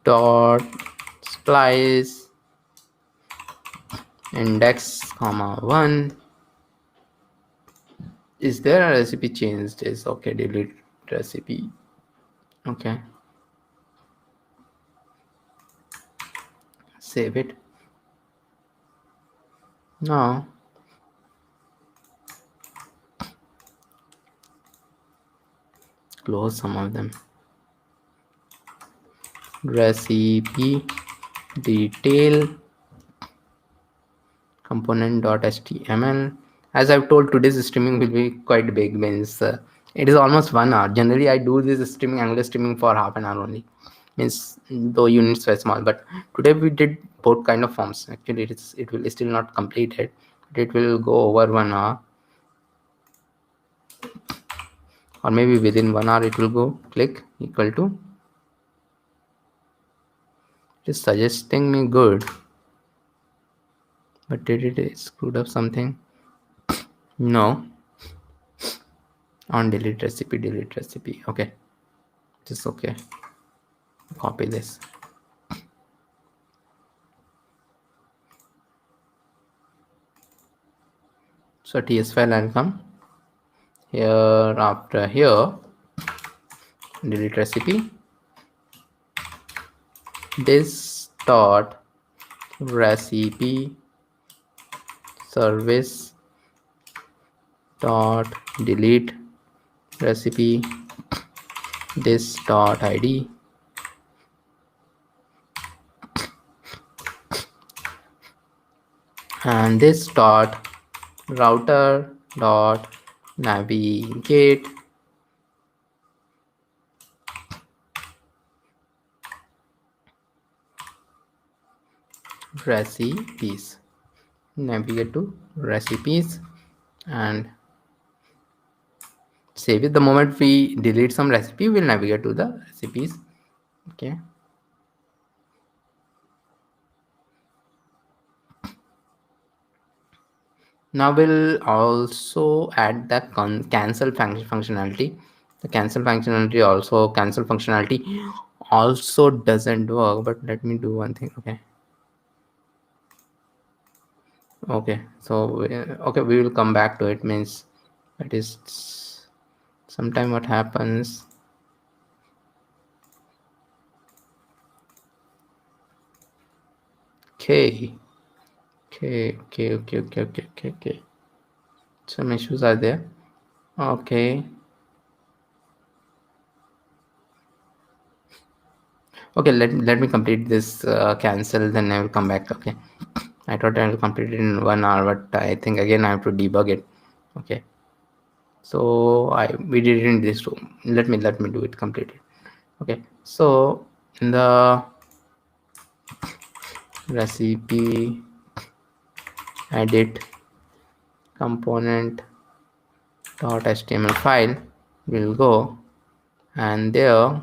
dot splice index comma 1. Is there a recipe changed? Is okay. Delete recipe. Okay, save it. Now close some of them. Recipe detail component.html. As I've told, today's streaming will be quite big. Means it is almost 1 hour. Generally, I do this streaming, Angular streaming for half an hour only. Means though units were small, but today we did both kind of forms. Actually, it will still not completed. But it will go over 1 hour, or maybe within 1 hour it will go. Click equal to. It is suggesting me good, but did it screwed up something? No. On delete recipe. Okay, just okay. Copy this. So ts file, I'll come here. After here, delete recipe, this dot recipe service dot delete recipe, this dot id, and this dot router dot navigate recipes. Navigate to recipes and save it. The moment we delete some recipe, we'll navigate to the recipes. Okay, now we'll also add the cancel functionality. The cancel functionality also doesn't work, but let me do one thing. Okay, so okay, we will come back to it. Means it is sometime what happens. Okay. Some issues are there. Okay, let me complete this cancel, then I will come back. Okay, I thought I will complete it in 1 hour, but I think again I have to debug it. Okay, so we did it in this room. Let me do it completely. Okay, so in the recipe edit component .html file will go, and there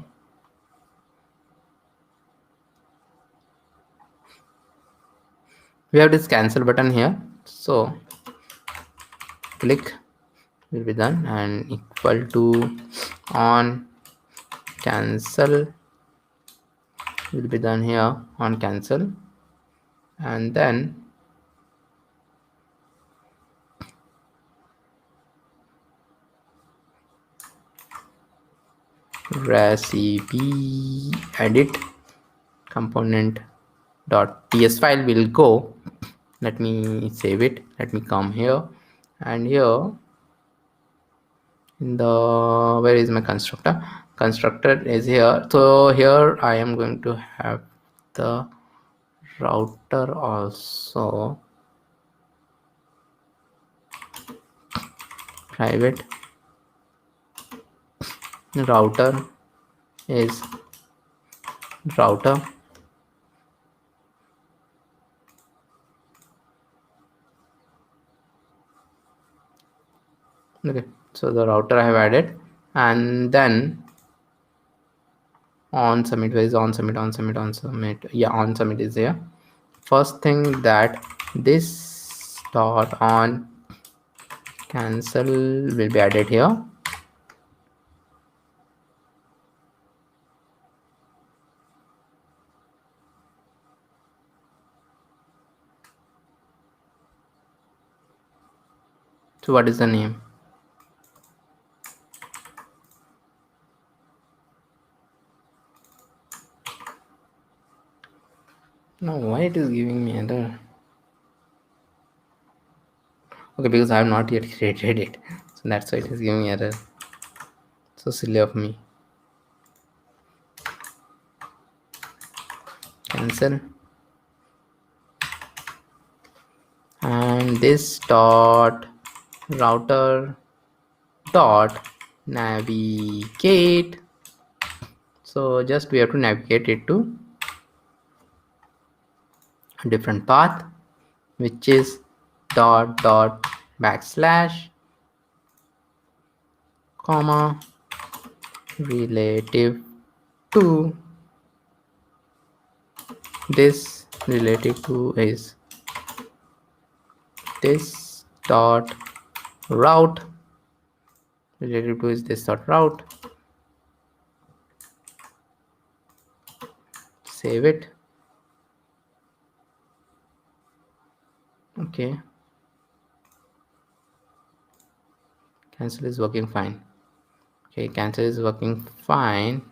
we have this cancel button here, so click will be done, and equal to on cancel will be done here on cancel, and then recipe edit component .ts file will go. Let me save it. Let me come here, and here in the, where is my constructor is here. So here I am going to have the router also, private router is router. Okay, so the router I have added, and then on submit, where is on submit, yeah, on submit is here. First thing that this dot on cancel will be added here. So what is the name? No, why it is giving me error? Okay, because I have not yet created it, so that's why it is giving me error. So silly of me. Cancel, and this dot router dot navigate. So just we have to navigate it to a different path, which is dot backslash comma relative to this, relative to is this dot route, relative to is this dot route. Save it. Okay, cancel is working fine. Okay, cancel is working fine.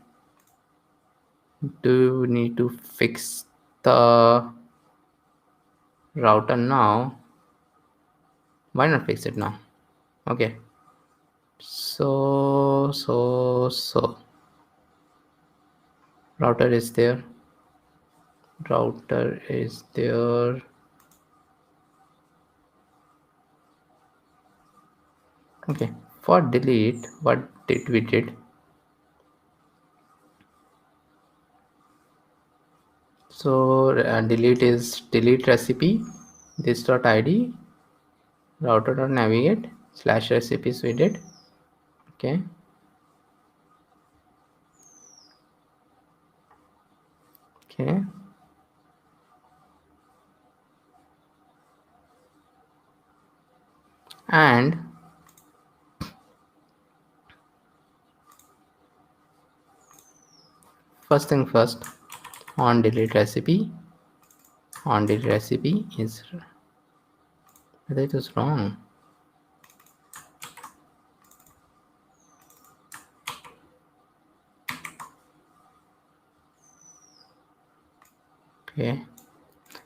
Do we need to fix the router now? Why not fix it now? Okay, so router is there, router is there. Okay, for delete, what did we did? So delete is delete recipe, this dot id, router dot navigate slash recipes we did. Okay, okay, and first thing first, on delete recipe is, that is wrong. Okay,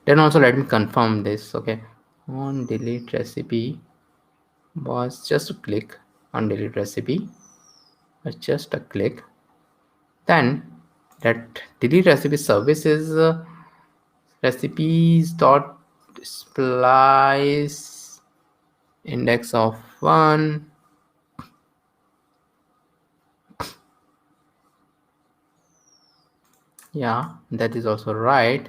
then also let me confirm this. Okay, on delete recipe was just a click on delete recipe, just a click. Then that delete recipe service is recipes dot splice index of 1. Yeah, that is also right.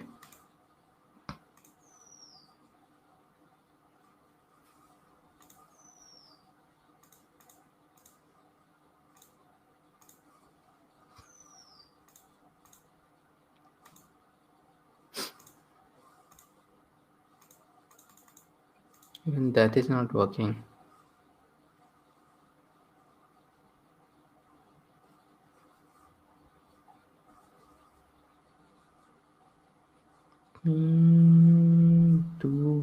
Even that is not working. Do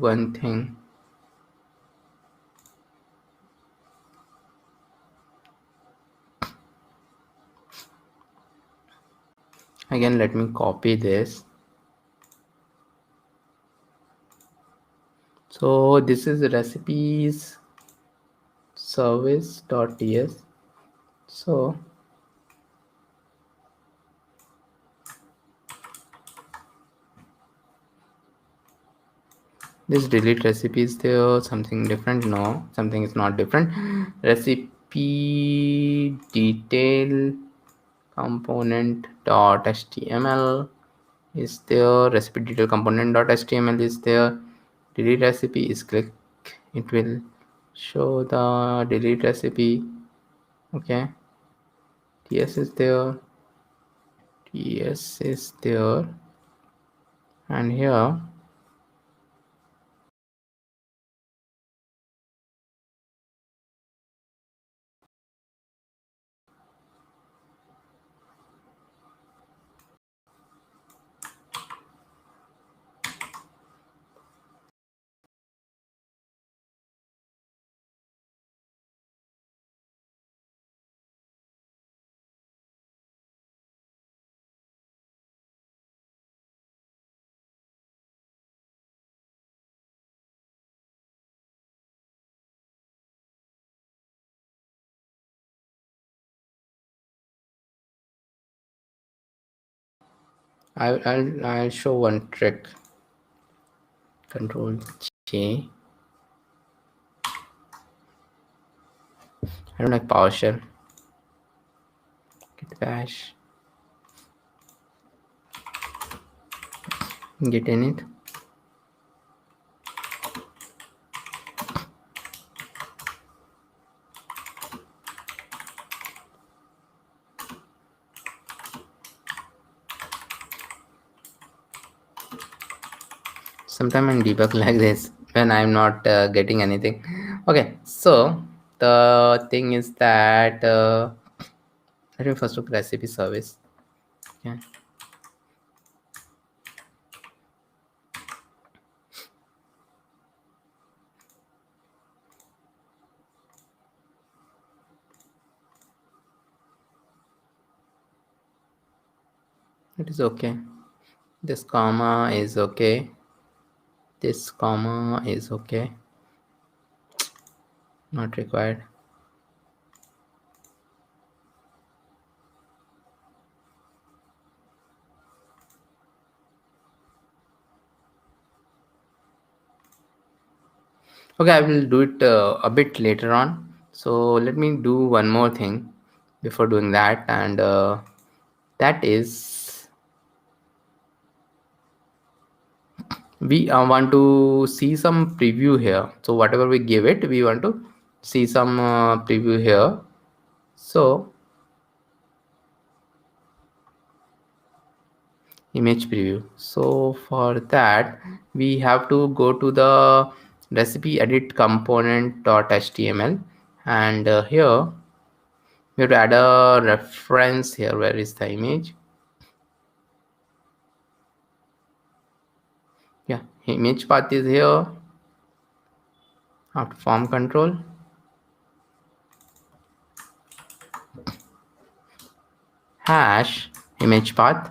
one thing. Again, let me copy this. So this is recipes service.ts. So this delete recipe is there, something different? No, something is not different. Recipe detail component.html is there, recipe detail component.html is there, delete recipe is click, it will show the delete recipe. Okay, ts is there, and here I'll show one trick. Control J. I don't like PowerShell. Git bash. Git init. Sometime I debug like this when I'm not getting anything. Okay, so the thing is that let me first look recipe service. Okay. It is okay. This comma is okay. This comma is okay. Not required. Okay, I will do it a bit later on. So let me do one more thing before doing that, and that is we want to see some preview here. So whatever we give it, we want to see some preview here. So image preview. So for that, we have to go to the recipe edit component.html, and here we have to add a reference here. Where is the image? Yeah, image path is here. After form control, hash image path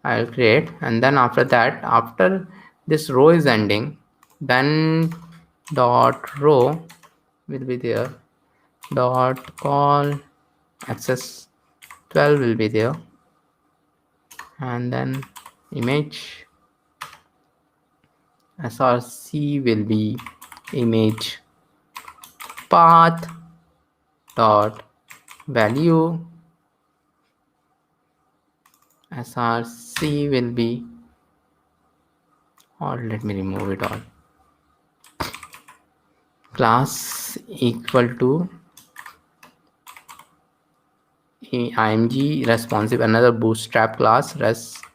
I'll create, and then after that, after this row is ending, then dot row will be there, dot call access 12 will be there, and then image src will be image path dot value, src will be, or let me remove it all, class equal to img responsive, another bootstrap class, responsive.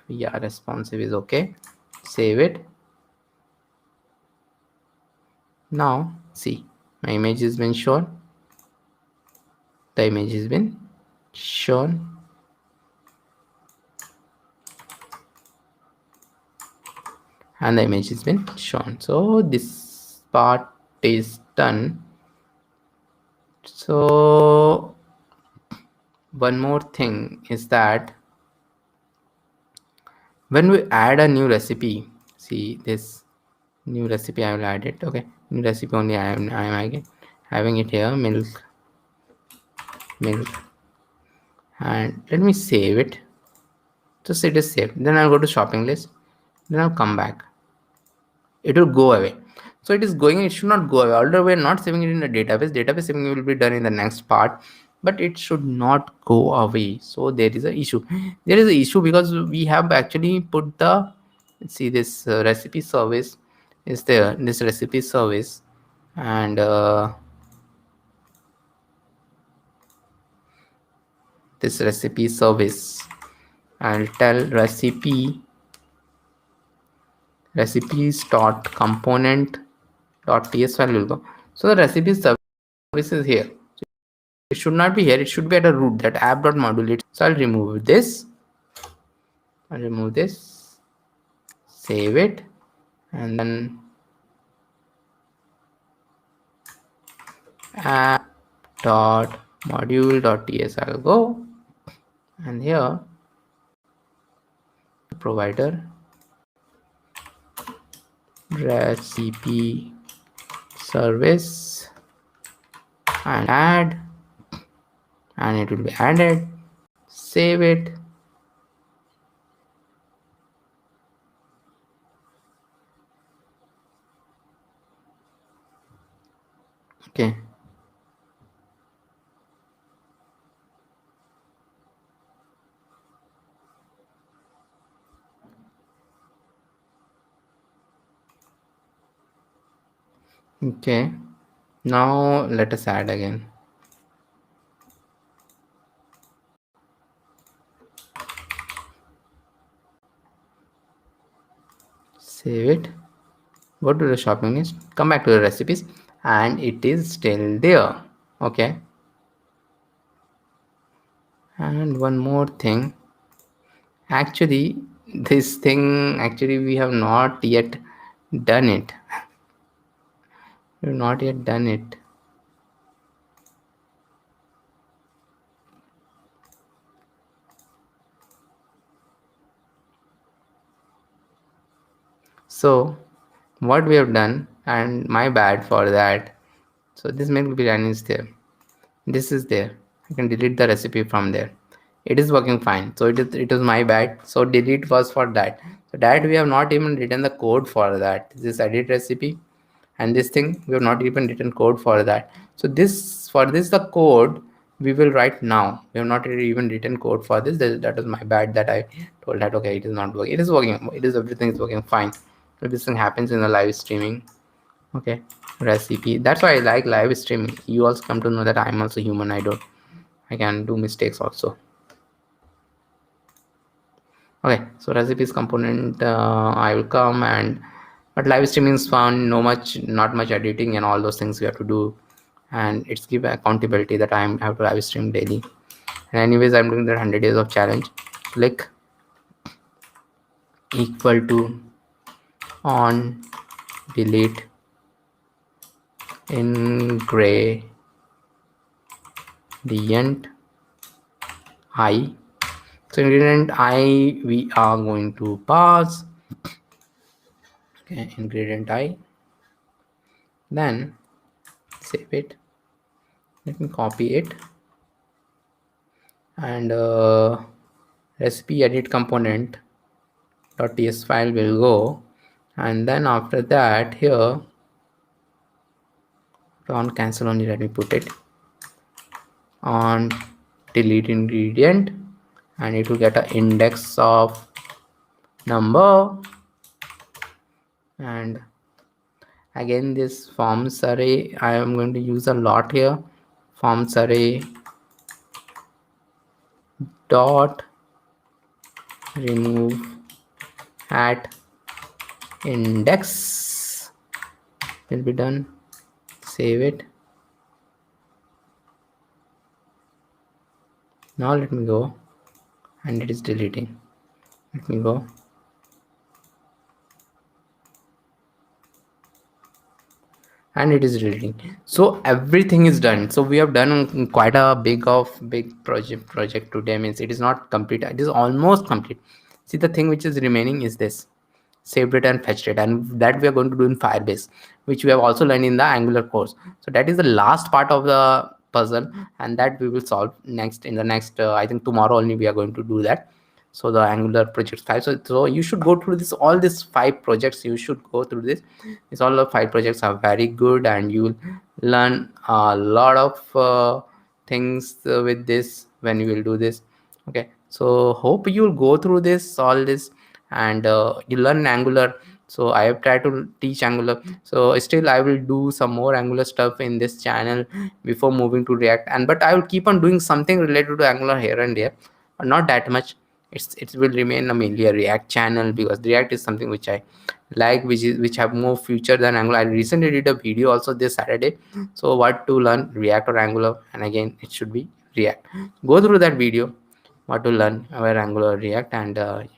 Yeah, responsive is okay. save it. Now see, my image has been shown. The image has been shown. And the image has been shown. So this part is done. So one more thing is that when we add a new recipe, see this new recipe, I will add it. Okay, new recipe only I am having it here, milk, and let me save it. Just it is saved. Then I'll go to shopping list. Then I'll come back. It will go away. So it is going, it should not go away. Although we are not saving it in the database saving will be done in the next part, but it should not go away. So there is an issue. There is an issue because we have actually put the, see this recipe service is there, this recipe service, and this recipe service, I'll tell recipes dot component dot ts file will go. So the recipe service is here. It should not be here. It should be at a root, that app.module. So I'll remove this. Save it, and then app.module.ts I'll go, and here provider recipe service and add, and it will be added. Save it. Okay. Okay. Now let us add again. Save it. Go to the shopping list. Come back to the recipes, and it is still there. Okay. And one more thing. Actually, this thing, actually we have not yet done it. We have not yet done it. So what we have done, and my bad for that. So this milk biryani is there. This is there. I can delete the recipe from there. It is working fine. So it was my bad. So delete was for that. So that we have not even written the code for that. This edit recipe, and this thing we have not even written code for that. So this, for this the code we will write now. We have not even written code for this. That was my bad, that I told that okay, it is not working. It is working. It is, everything is working fine. So this thing happens in the live streaming. Okay, recipe. That's why I like live streaming. You also come to know that I'm also human. I can do mistakes also. Okay, so recipes component, I will come, and but live streaming is fun. Not much editing and all those things we have to do, and it's give accountability that I have to live stream daily. And anyways, I'm doing that 100 days of challenge. Click equal to on delete ingredient I. So ingredient I we are going to pass. Okay, ingredient I. Then save it. Let me copy it, and recipe edit component .ts file will go, and then after that here on cancel only, let me put it on delete ingredient, and it will get an index of number, and again this forms array I am going to use a lot here. Forms array dot remove at index will be done. Save it. Now let me go, and it is deleting. Let me go. And it is deleting. So everything is done. So we have done quite a big project today. Means it is not complete, it is almost complete. See, the thing which is remaining is this: saved it and fetched it, and that we are going to do in Firebase, which we have also learned in the Angular course. So that is the last part of the puzzle, and that we will solve next in the next I think tomorrow only we are going to do that. So the Angular project 5. So you should go through this, all these 5 projects. You should go through this. It's all the 5 projects are very good, and you will learn a lot of things with this when you will do this. Okay, so hope you will go through this, all this, and you learn Angular. So I have tried to teach Angular, so still I will do some more Angular stuff in this channel before moving to React. And but I will keep on doing something related to Angular here and there, but not that much. It will remain mainly a React channel, because React is something which I like, which have more future than Angular. I recently did a video also this Saturday, so what to learn, React or Angular, and again it should be React. Go through that video, what to learn, where Angular or React, and I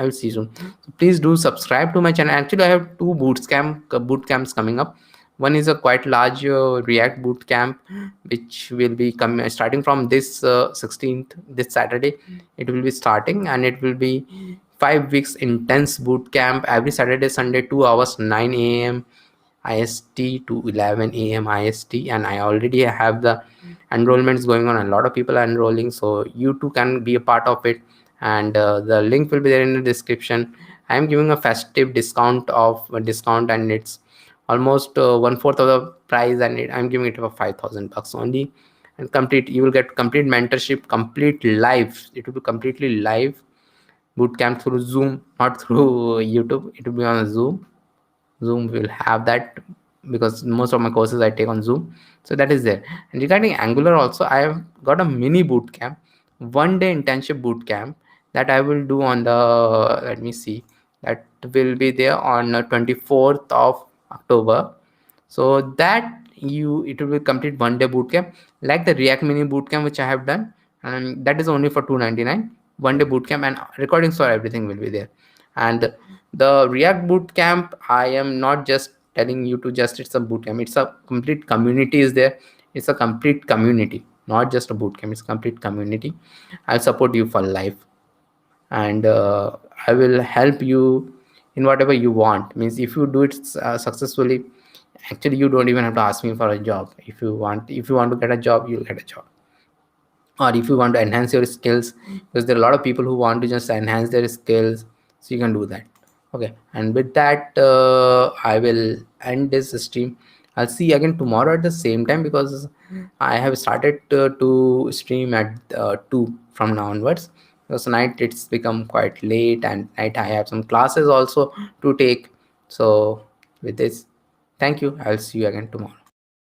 will see you soon. So please do subscribe to my channel. Actually, I have 2 bootcamps coming up. One is a quite large React bootcamp, which will be coming starting from this 16th, this Saturday. It will be starting, and it will be 5 weeks intense bootcamp every Saturday, Sunday, 2 hours, 9 a.m. IST to 11 a.m. IST, and I already have the enrollments going on. A lot of people are enrolling, so you too can be a part of it, and the link will be there in the description. I am giving a festive discount, and it's almost 1/4 of the price, and I'm giving it for $5,000 only. And complete, you will get complete mentorship, complete live. It will be completely live bootcamp through Zoom, not through YouTube. It will be on Zoom will have that, because most of my courses I take on Zoom. So that is there. And regarding Angular also, I have got a mini boot camp, 1 day internship boot camp, that I will do on the, let me see, that will be there on 24th of October. So that it will be complete 1 day boot camp, like the React mini boot camp which I have done, and that is only for 299. 1 day boot camp, and recordings for everything will be there. And the React bootcamp, I am not just telling you to just it's a bootcamp. It's a complete community is there. It's a complete community, not just a bootcamp. It's a complete community. I'll support you for life, and I will help you in whatever you want. Means if you do it successfully, actually you don't even have to ask me for a job. If you want to get a job, you'll get a job. Or if you want to enhance your skills, because there are a lot of people who want to just enhance their skills, so you can do that. Okay, and with that I will end this stream. I'll see you again tomorrow at the same time, because I have started to stream at 2 from now onwards, because night it's become quite late, and night I have some classes also to take. So with this, thank you. I'll see you again tomorrow.